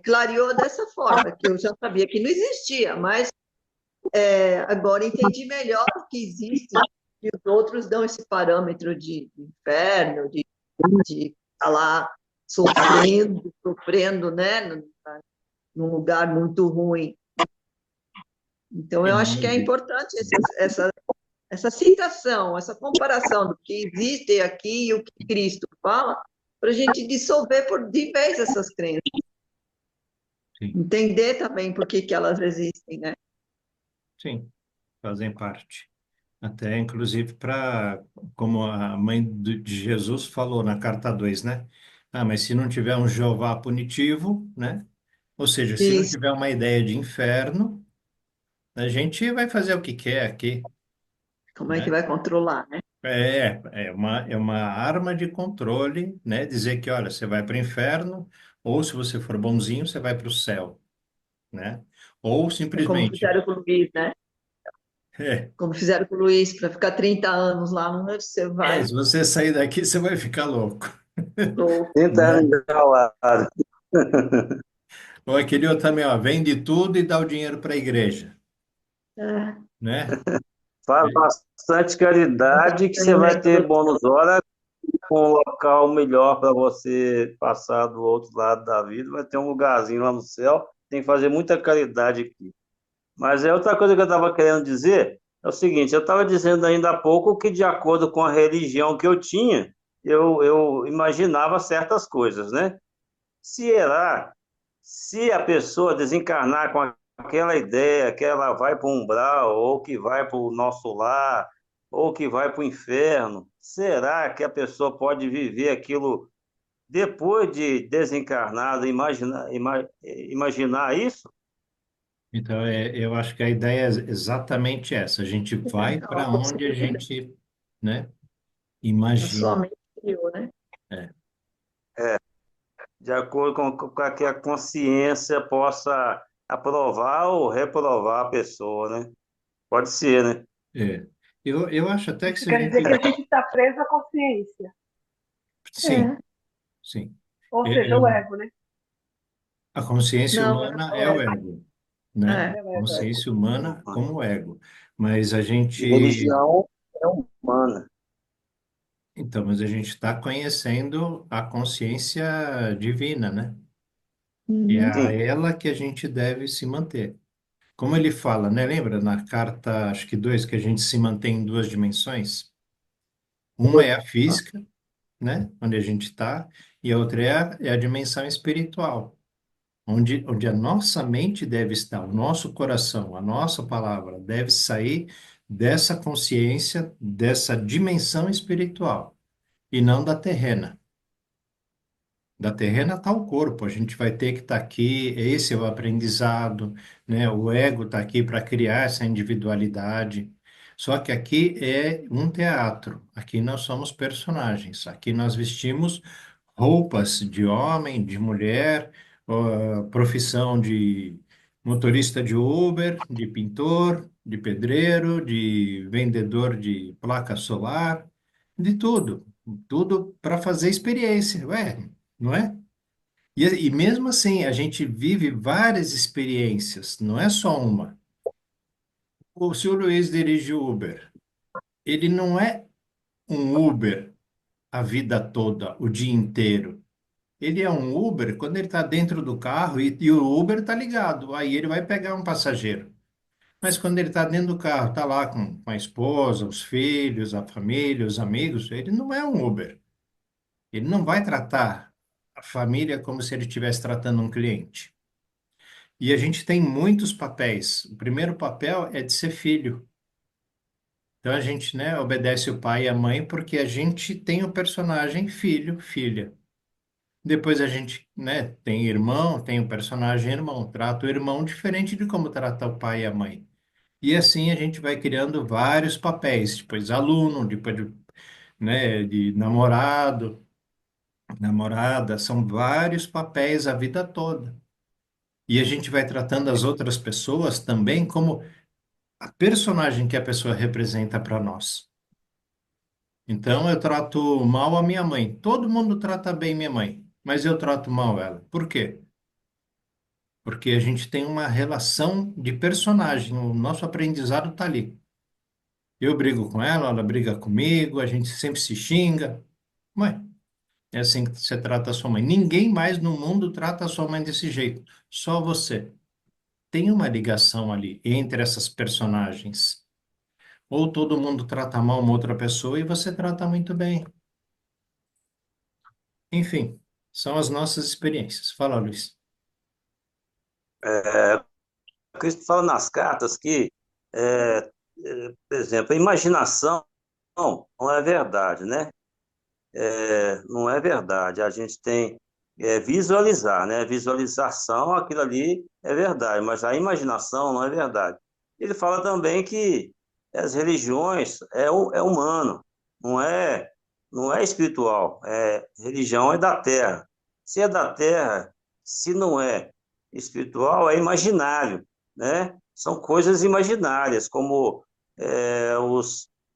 clareou dessa forma, que eu já sabia que não existia, mas agora entendi melhor que existe, e os outros dão esse parâmetro de inferno, de estar lá sofrendo, né, num lugar muito ruim. Então, eu acho que é importante essa citação, essa comparação do que existe aqui e o que Cristo fala, para a gente dissolver de vez essas crenças. Sim. Entender também por que elas existem, né? Sim, fazem parte. Até, inclusive, como a mãe de Jesus falou na carta 2, né? Ah, mas se não tiver um Jeová punitivo, né? Ou seja, se não Isso. tiver uma ideia de inferno, a gente vai fazer o que quer aqui, Como é que né? vai controlar, né? É uma arma de controle, né? Dizer que, olha, você vai para o inferno, ou se você for bonzinho, você vai para o céu, né? Ou É como simplesmente, fizeram com o Luiz, né? é, Como fizeram com o Luiz, para ficar 30 anos lá, não é? Você vai se você sair daqui, você vai ficar louco, louco. 30 né? anos enjaulado. Ou aquele outro também, ó, vende tudo e dá o dinheiro para a igreja, É, né? Faz bastante caridade que você vai ter bônus hora com um local melhor para você passar do outro lado da vida. Vai ter um lugarzinho lá no céu. Tem que fazer muita caridade aqui. Mas é outra coisa que eu estava querendo dizer é o seguinte: eu estava dizendo ainda há pouco que, de acordo com a religião que eu tinha, eu imaginava certas coisas, né? Será se a pessoa desencarnar com aquela ideia que ela vai para o umbral, ou que vai para o nosso lar, ou que vai para o inferno, será que a pessoa pode viver aquilo depois de desencarnada, imaginar isso? Então, eu acho que a ideia é exatamente essa. A gente vai é uma para onde a possibilidade. gente, né, A sua imagina. mente criou, né? É. De acordo com que a consciência possa aprovar ou reprovar a pessoa, né? Pode ser, né? É. Eu acho até que Isso se a quer dizer que a gente... gente está preso à consciência, Sim, É. sim. ou É, seja, o ego, né? a consciência Não, é humana o é o ego. ego, né? É. É o ego, é. Consciência humana como ego. Mas a E gente... religião é humana. Então, mas a gente está conhecendo a consciência divina, né? E é Uhum. a Sim, ela que a gente deve se manter. Como ele fala, né? Lembra na carta, acho que 2, que a gente se mantém em duas dimensões? Uma é a física, né? Onde a gente está, e a outra é a dimensão espiritual, onde a nossa mente deve estar, o nosso coração, a nossa palavra deve sair dessa consciência, dessa dimensão espiritual, e não da terrena. Da terrena está o corpo, a gente vai ter que estar aqui, esse é o aprendizado, né? O ego está aqui para criar essa individualidade. Só que aqui é um teatro, aqui nós somos personagens, aqui nós vestimos roupas de homem, de mulher, profissão de motorista de Uber, de pintor, de pedreiro, de vendedor de placa solar, de tudo, tudo para fazer experiência, ué, não é? E mesmo assim, a gente vive várias experiências, não é só uma. O senhor Luiz dirige o Uber. Ele não é um Uber a vida toda, o dia inteiro. Ele é um Uber quando ele está dentro do carro e o Uber está ligado. Aí ele vai pegar um passageiro. Mas quando ele está dentro do carro, está lá com a esposa, os filhos, a família, os amigos, ele não é um Uber. Ele não vai tratar a família como se ele estivesse tratando um cliente. E a gente tem muitos papéis. O primeiro papel é de ser filho. Então a gente, né, obedece o pai e a mãe porque a gente tem o personagem filho, filha. Depois a gente, né, tem irmão, tem o personagem irmão, trata o irmão diferente de como trata o pai e a mãe. E assim a gente vai criando vários papéis, depois aluno, depois de, né, de namorado, namorada, são vários papéis a vida toda. E a gente vai tratando as outras pessoas também como a personagem que a pessoa representa para nós. Então eu trato mal a minha mãe. Todo mundo trata bem minha mãe, mas eu trato mal ela. Por quê? Porque a gente tem uma relação de personagem, o nosso aprendizado está ali. Eu brigo com ela briga comigo, a gente sempre se xinga. Mãe, é assim que você trata a sua mãe. Ninguém mais no mundo trata a sua mãe desse jeito, só você. Tem uma ligação ali entre essas personagens. Ou todo mundo trata mal uma outra pessoa e você trata muito bem. Enfim, são as nossas experiências. Fala, Luiz. Cristo fala nas cartas que, por exemplo, a imaginação não é verdade, né? Não é verdade. A gente tem visualizar, né? Visualização, aquilo ali é verdade, mas a imaginação não é verdade. Ele fala também que as religiões é humano, não é, não é espiritual. Religião é da terra. Se é da terra, se não é espiritual, é imaginário, né? São coisas imaginárias, como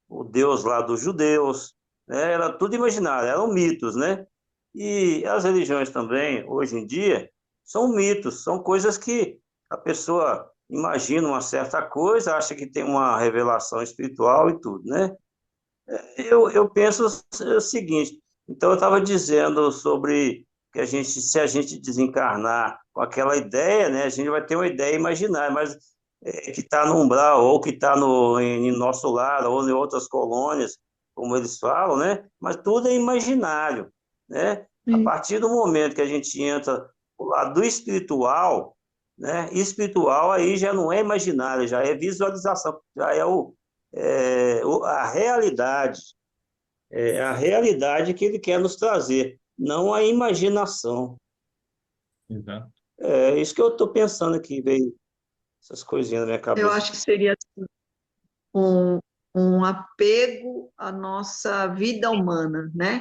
o Deus lá dos judeus, né? Era tudo imaginário, eram mitos, né? E as religiões também, hoje em dia, são mitos, são coisas que a pessoa imagina uma certa coisa, acha que tem uma revelação espiritual e tudo, né? Eu penso o seguinte, então eu estava dizendo sobre que se a gente desencarnar com aquela ideia, né, a gente vai ter uma ideia imaginária, mas que está no umbral, ou que está em nosso lar, ou em outras colônias, como eles falam, né? Mas tudo é imaginário, né? A partir do momento que a gente entra o lado do espiritual, né? Espiritual aí já não é imaginário, já é visualização, já é a realidade que ele quer nos trazer, não a imaginação. Exato. É isso que eu estou pensando aqui, veio essas coisinhas na minha Eu cabeça. acho que seria um, um apego à nossa vida humana, né?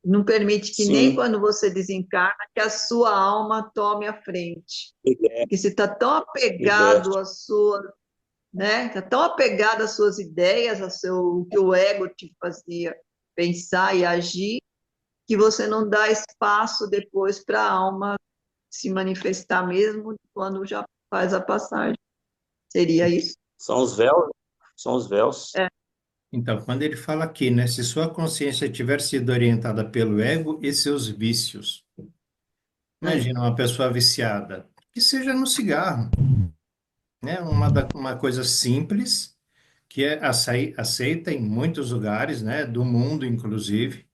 Não permite que nem Sim, quando você desencarna que a sua alma tome a frente. Porque você está tão apegado liberte. às suas, né? Está tão apegado às suas ideias, o que o ego te fazia pensar e agir, que você não dá espaço depois para a alma se manifestar mesmo quando já faz a passagem. Seria isso? São os véus, são os véus. Então, quando ele fala aqui, né, se sua consciência tiver sido orientada pelo ego e seus vícios, imagina uma pessoa viciada, que seja no cigarro, né, uma coisa simples, que é aceita em muitos lugares, né, do mundo, inclusive,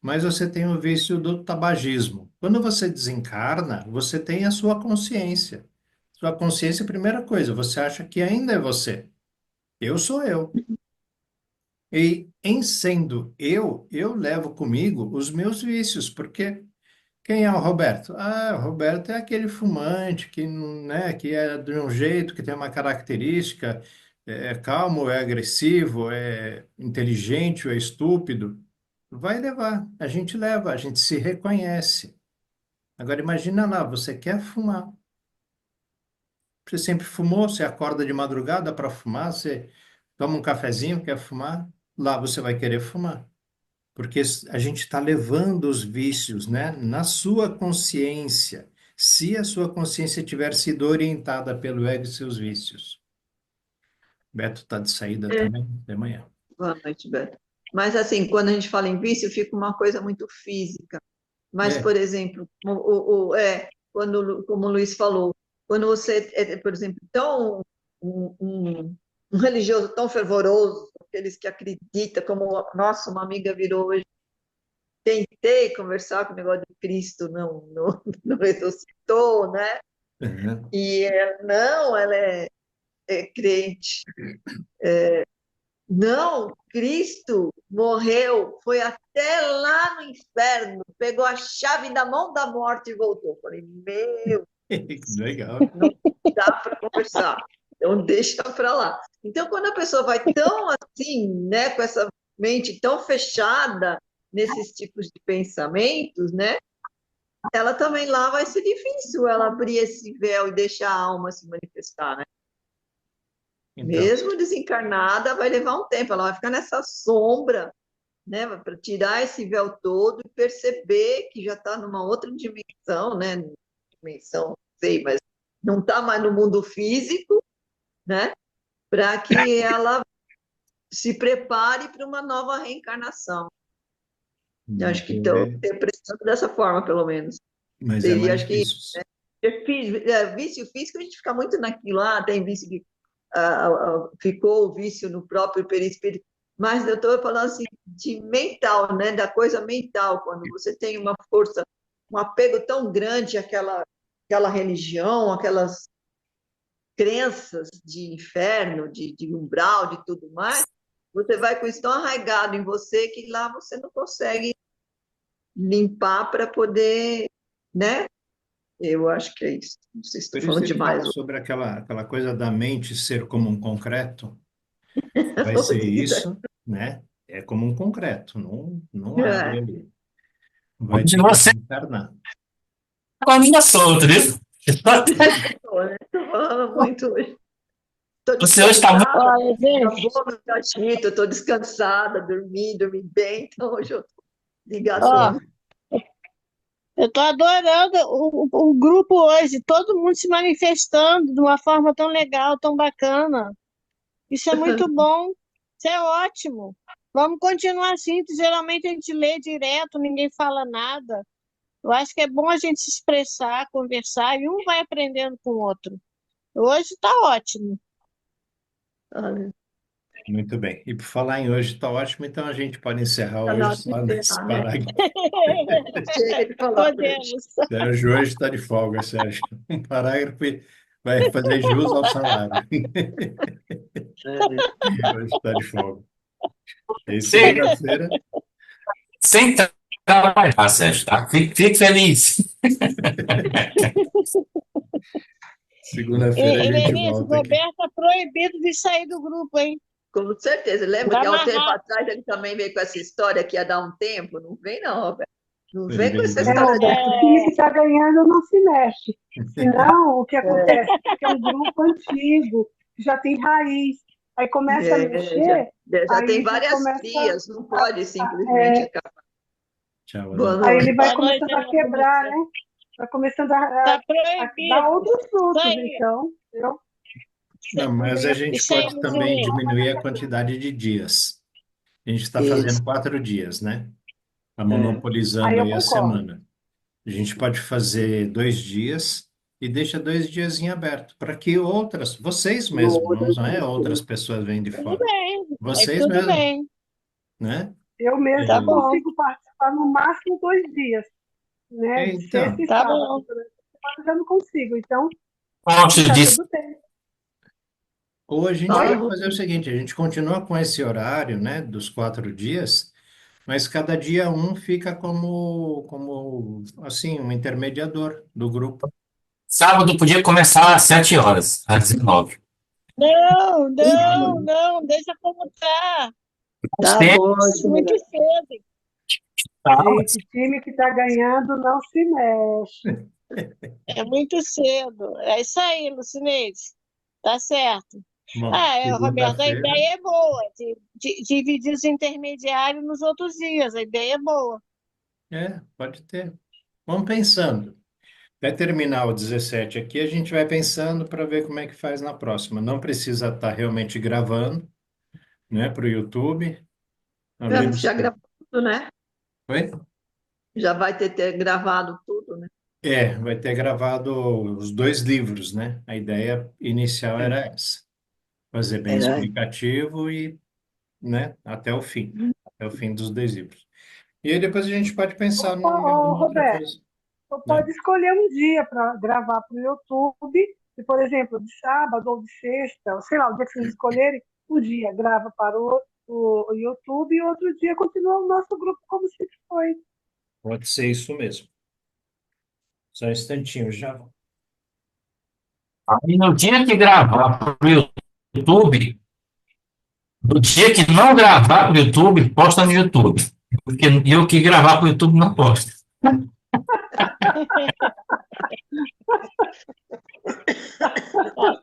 mas você tem o vício do tabagismo. Quando você desencarna, você tem a sua consciência. Sua consciência, primeira coisa, você acha que ainda é você. Eu sou eu. E em sendo eu levo comigo os meus vícios, porque quem é o Roberto? Ah, o Roberto é aquele fumante que, né, que é de um jeito, que tem uma característica, é calmo, é agressivo, é inteligente, ou é estúpido. Vai levar, a gente leva, a gente se reconhece. Agora imagina lá, você quer fumar. Você sempre fumou, você acorda de madrugada para fumar, você toma um cafezinho, quer fumar, lá você vai querer fumar. Porque a gente está levando os vícios, né, na sua consciência, se a sua consciência tiver sido orientada pelo ego e seus vícios. Beto está de saída também, de manhã. Boa noite, Beto. Mas, assim, quando a gente fala em vício, fica uma coisa muito física. Mas, É, por exemplo, como o Luiz falou, quando você por exemplo, um religioso tão fervoroso, aqueles que acreditam, como, nossa, uma amiga virou hoje, tentei conversar com o negócio de Cristo, não ressuscitou, né? uhum, E ela, não, ela é crente. Não, Cristo morreu, foi até lá no inferno, pegou a chave da mão da morte e voltou. Falei, meu, Legal. não dá para conversar, então deixa para lá. Então, quando a pessoa vai tão assim, né, com essa mente tão fechada nesses tipos de pensamentos, né, ela também lá vai ser difícil ela abrir esse véu e deixar a alma se manifestar, né? Então, Mesmo desencarnada, vai levar um tempo, ela vai ficar nessa sombra, né, para tirar esse véu todo e perceber que já está numa outra dimensão, né, dimensão, não sei, mas não está mais no mundo físico, né, para que ela se prepare para uma nova reencarnação. Eu acho que estou interpretando dessa forma, pelo menos. mas é Seria, mais acho que difícil. vício físico, a gente fica muito naquilo, tem vício que ficou o vício no próprio perispírito, mas eu estou falando assim de mental, né, da coisa mental, quando você tem uma força, um apego tão grande àquela religião, aquelas crenças de inferno, de umbral, de tudo mais, você vai com isso tão arraigado em você que lá você não consegue limpar para poder, né? Eu acho que é isso. Não sei se Por estou isso falando ele demais. fala sobre aquela coisa da mente ser como um concreto. Vai ser Isso isso, né? É como um concreto, não abre é. ali. Vai De ter que você reencarnar. com a língua solta, viu? Estou falando muito hoje. Estou Você hoje está muito. descansada, acabou meu cachito, estou descansada, dormi bem, então hoje eu estou Ó, ligadona. eu tô adorando o grupo hoje, todo mundo se manifestando de uma forma tão legal, tão bacana. Isso é muito bom, isso é ótimo. Vamos continuar assim, que geralmente a gente lê direto, ninguém fala nada. Eu acho que é bom a gente se expressar, conversar, e um vai aprendendo com o outro. Hoje está ótimo. Olha, Muito bem. E por falar em hoje está ótimo, então a gente pode encerrar tá na hoje hora de só nesse encerrar, né? parágrafo. Chega de falar por hoje. Podemos. Sérgio hoje está de folga, Sérgio. Um parágrafo vai fazer jus ao salário. Hoje está de folga. E Sem, segunda-feira, sem trabalhar, Sérgio, tá? Fique feliz. segunda-feira a gente Lenice, volta aqui. Roberto é proibido de sair do grupo, hein? Com certeza. Lembra Tá que há um tempo amarrado. atrás ele também veio com essa história que ia dar um tempo? Não vem não, Roberto. Não Ele vem com veio essa dar um É, história de... Roberto, o time que está ganhando não se mexe. Senão, o que acontece? Porque é um grupo antigo, que já tem raiz. Aí começa a já mexer, tem aí já várias começa. tias, não pode simplesmente acabar. Tchau, Boa Adão. Aí noite. ele vai Boa noite, começando a quebrar, você. né? Vai começando Tá a proibido. dar outros Isso frutos, aí. então. Não, mas a gente Isso aí, pode também Luzinha. diminuir a quantidade de dias. A gente está Isso. fazendo 4 dias, né? Está É. monopolizando Aí eu aí a concordo. semana. A gente pode fazer 2 dias e deixa 2 dias em aberto, para que vocês mesmos, não é outras pessoas vêm de Tudo fora, bem. Aí vocês tudo mesmos, bem. né? Eu mesmo Tá só bom. consigo participar no máximo 2 dias, né? De sexta Então, e Tá sábado. bom. Durante a semana eu já não consigo. Então, Gosto tá disso. tudo bem. ou a gente Fala, pode Ru. fazer o seguinte, a gente continua com esse horário, né, dos 4 dias, mas cada dia um fica como assim, um intermediador do grupo. Sábado podia começar às 7 horas, às 19. Não, Sábado. deixa como tá. Tá bom, Muito Júlia. cedo. Gente, time que tá ganhando não se mexe. É muito cedo. É isso aí, Lucineide. Tá certo. Bom, Roberto, a segunda-feira, ideia é boa, de dividir os intermediários nos outros dias. A ideia é boa. pode ter. Vamos pensando. Vai terminar o 17 aqui, a gente vai pensando para ver como é que faz na próxima. Não precisa estar realmente gravando, né, para o YouTube. Além Já dos... gravou tudo, né? Oi? Já vai ter gravado tudo, né? Vai ter gravado os 2 livros, né? A ideia inicial era essa. Fazer bem É. explicativo e, né, até o fim dos 2 livros. E aí depois a gente pode pensar em alguma outra Roberto, coisa, você né? pode escolher um dia para gravar para o YouTube, e, por exemplo, de sábado ou de sexta, ou sei lá, o dia que vocês escolherem, um dia grava para o YouTube e outro dia continua o nosso grupo como sempre foi. Pode ser isso mesmo. Só um instantinho, já. Aí no dia que gravar para o YouTube, no dia que não gravar para o YouTube, posta no YouTube. Porque eu que gravar para o YouTube não posto. Tá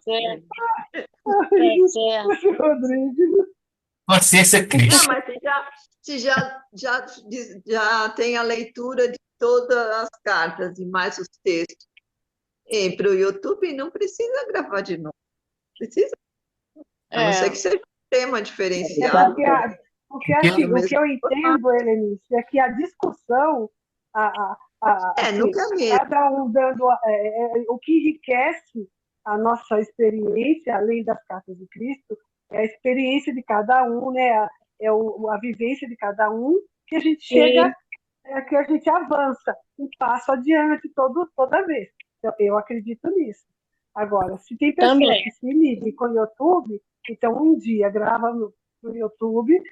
certo, tá certo. Rodrigo. Consciência Não, Cristo. mas já tem a leitura de todas as cartas e mais os textos. E para o YouTube não precisa gravar de novo. Precisa, a não ser que seja um tema diferenciado. Porque assim, o que eu entendo, Helenice, é que a discussão, assim, nunca é mesmo. cada um dando o que enriquece a nossa experiência, além das cartas de Cristo, é a experiência de cada um, né? A vivência de cada um, que a gente chega, que a gente avança um passo adiante toda vez. Eu acredito nisso. Agora, se tem pessoas Também. que se ligam com o YouTube, então um dia grava no YouTube,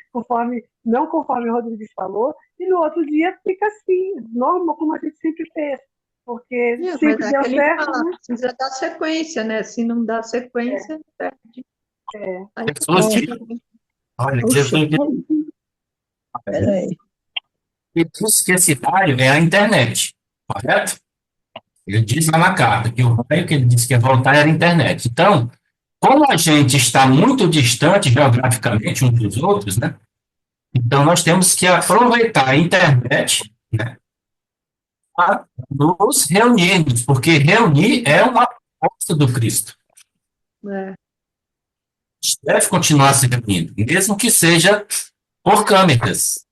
não conforme o Rodrigues falou, e no outro dia fica assim, normal, como a gente sempre fez. Porque Mas sempre é deu que ele certo, fala, né? precisa dar sequência, né? Se não dá sequência, perde. Aí, Pessoas que. Olha, Jesus peraí. disse que esse raio é a internet, correto? Ele diz lá na carta que o raio que ele disse que ia voltar era a internet. Então, como a gente está muito distante geograficamente uns dos outros, né? Então, nós temos que aproveitar a internet, né, para nos reunirmos, porque reunir é uma proposta do Cristo. É. A gente deve continuar se reunindo, mesmo que seja por câmeras.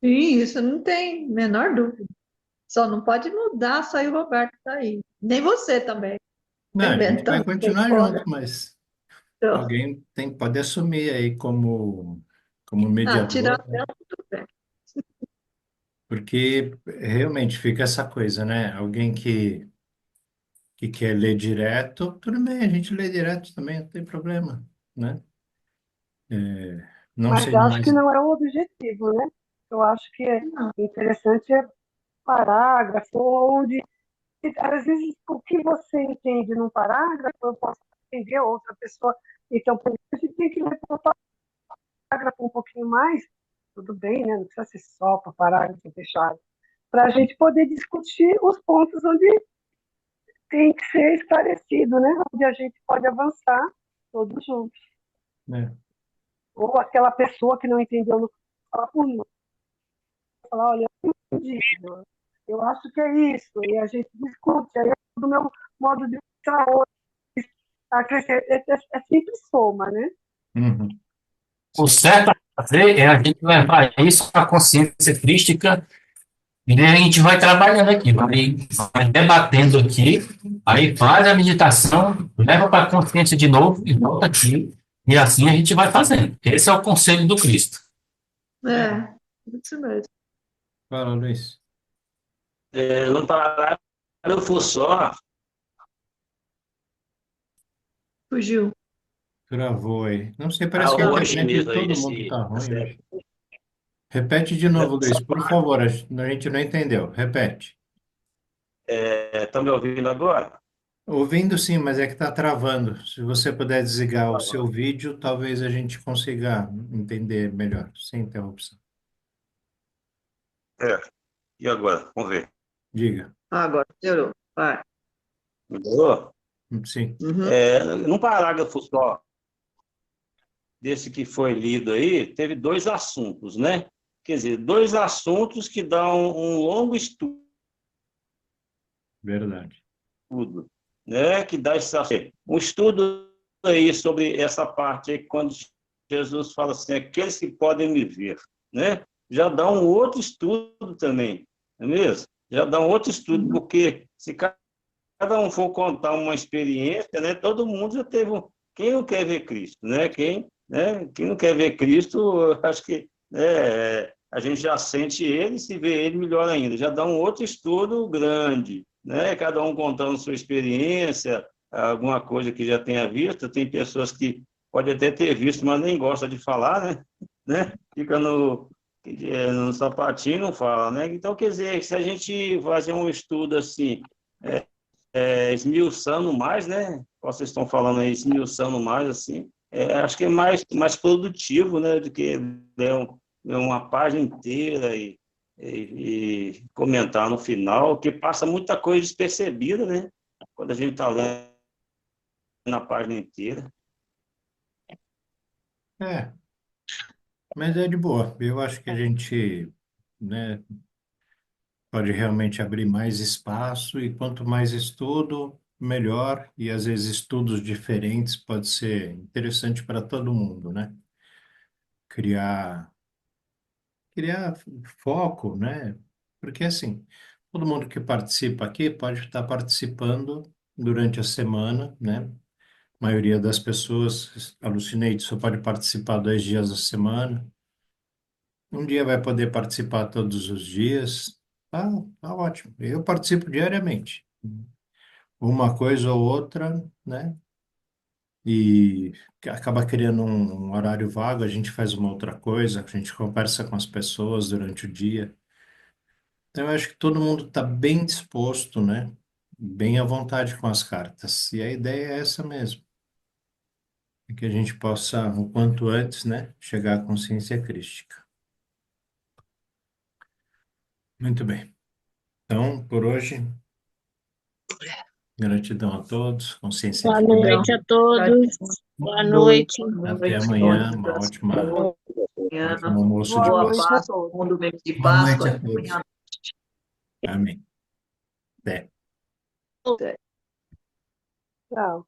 Sim, isso não tem menor dúvida. Só não pode mudar, só o Roberto tá aí. Nem você também. Não, a gente vai Inventando continuar coisa. junto, mas Então, alguém pode assumir aí como tirar mediador, né? dela, tudo bem. Porque realmente fica essa coisa, né? Alguém que quer ler direto, tudo bem, a gente lê direto também, não tem problema, né? Não Mas sei acho mais. que não é o objetivo, né? Eu acho que é interessante parágrafo, onde, às vezes, o que você entende num parágrafo, eu posso entender outra pessoa. Então, por isso, a gente tem que ler o parágrafo um pouquinho mais, tudo bem, né? Não precisa ser só para parágrafo fechado, para a gente poder discutir os pontos onde tem que ser esclarecido, né? Onde a gente pode avançar todos juntos. né? Ou aquela pessoa que não entendeu, não fala por mim. Falar, olha, eu não entendi, eu acho que é isso, e a gente discute, aí do meu modo de pensar hoje, é sempre soma, né? Uhum. O certo a fazer é a gente levar isso à consciência crística e a gente vai trabalhando aqui, vai debatendo aqui, aí faz a meditação, leva para a consciência de novo e volta aqui, e assim a gente vai fazendo. Esse é o conselho do Cristo. Isso mesmo. Fala, Luiz. No parágrafo só, Fugiu. Travou aí. Não sei, parece que a o internet de chinês aí, todo mundo tá ruim esse hoje. Repete de novo, Luiz, por favor. A gente não entendeu. Repete. tá me ouvindo agora? Ouvindo sim, mas é que está travando. Se você puder desligar o seu vídeo, talvez a gente consiga entender melhor, sem interrupção. E agora? Vamos ver. Diga. Agora, melhorou. Vai. Melhorou? Sim. Num parágrafo só, desse que foi lido aí, teve dois assuntos, né? Quer dizer, dois assuntos que dão um longo estudo, Verdade. né? Que dá um estudo aí sobre essa parte aí, quando Jesus fala assim, aqueles que podem me ver, né? Já dá um outro estudo também, não é mesmo? Já dá um outro estudo, porque se cada um for contar uma experiência, né? Todo mundo já teve quem não quer ver Cristo, né? Quem não quer ver Cristo, eu acho que a gente já sente ele, se vê ele, melhor ainda. Já dá um outro estudo grande, né? Cada um contando sua experiência, alguma coisa que já tenha visto. Tem pessoas que pode até ter visto, mas nem gosta de falar, né? Fica no sapatinho e não fala, né? Então, quer dizer, se a gente fazer um estudo assim, esmiuçando mais, né? Vocês estão falando aí, esmiuçando mais, assim, acho que é mais produtivo, né? Do que ler uma página inteira e comentar no final, que passa muita coisa despercebida, né? Quando a gente está lendo a página inteira. É, mas é de boa. Eu acho que a gente, né, pode realmente abrir mais espaço e quanto mais estudo, melhor. E às vezes estudos diferentes pode ser interessante para todo mundo, né? Criar, criar foco, né? Porque assim, todo mundo que participa aqui pode estar participando durante a semana, né? A maioria das pessoas, alucinei, só pode participar 2 dias da semana. Um dia vai poder participar todos os dias. Tá ótimo. Eu participo diariamente. Uma coisa ou outra, né? E acaba criando um horário vago, a gente faz uma outra coisa, a gente conversa com as pessoas durante o dia. Então, eu acho que todo mundo está bem disposto, né? Bem à vontade com as cartas. E a ideia é essa mesmo, é que a gente possa, o quanto antes, né, chegar à consciência crística. Muito bem. Então, por hoje, gratidão a todos, consciência Boa infinita. noite a todos. Boa noite. Até amanhã, uma ótimo almoço de Boa Boa noite Páscoa. a Páscoa, todos. bom domingo de Boa noite Páscoa. a todos. Amém. Até. Até. Tchau.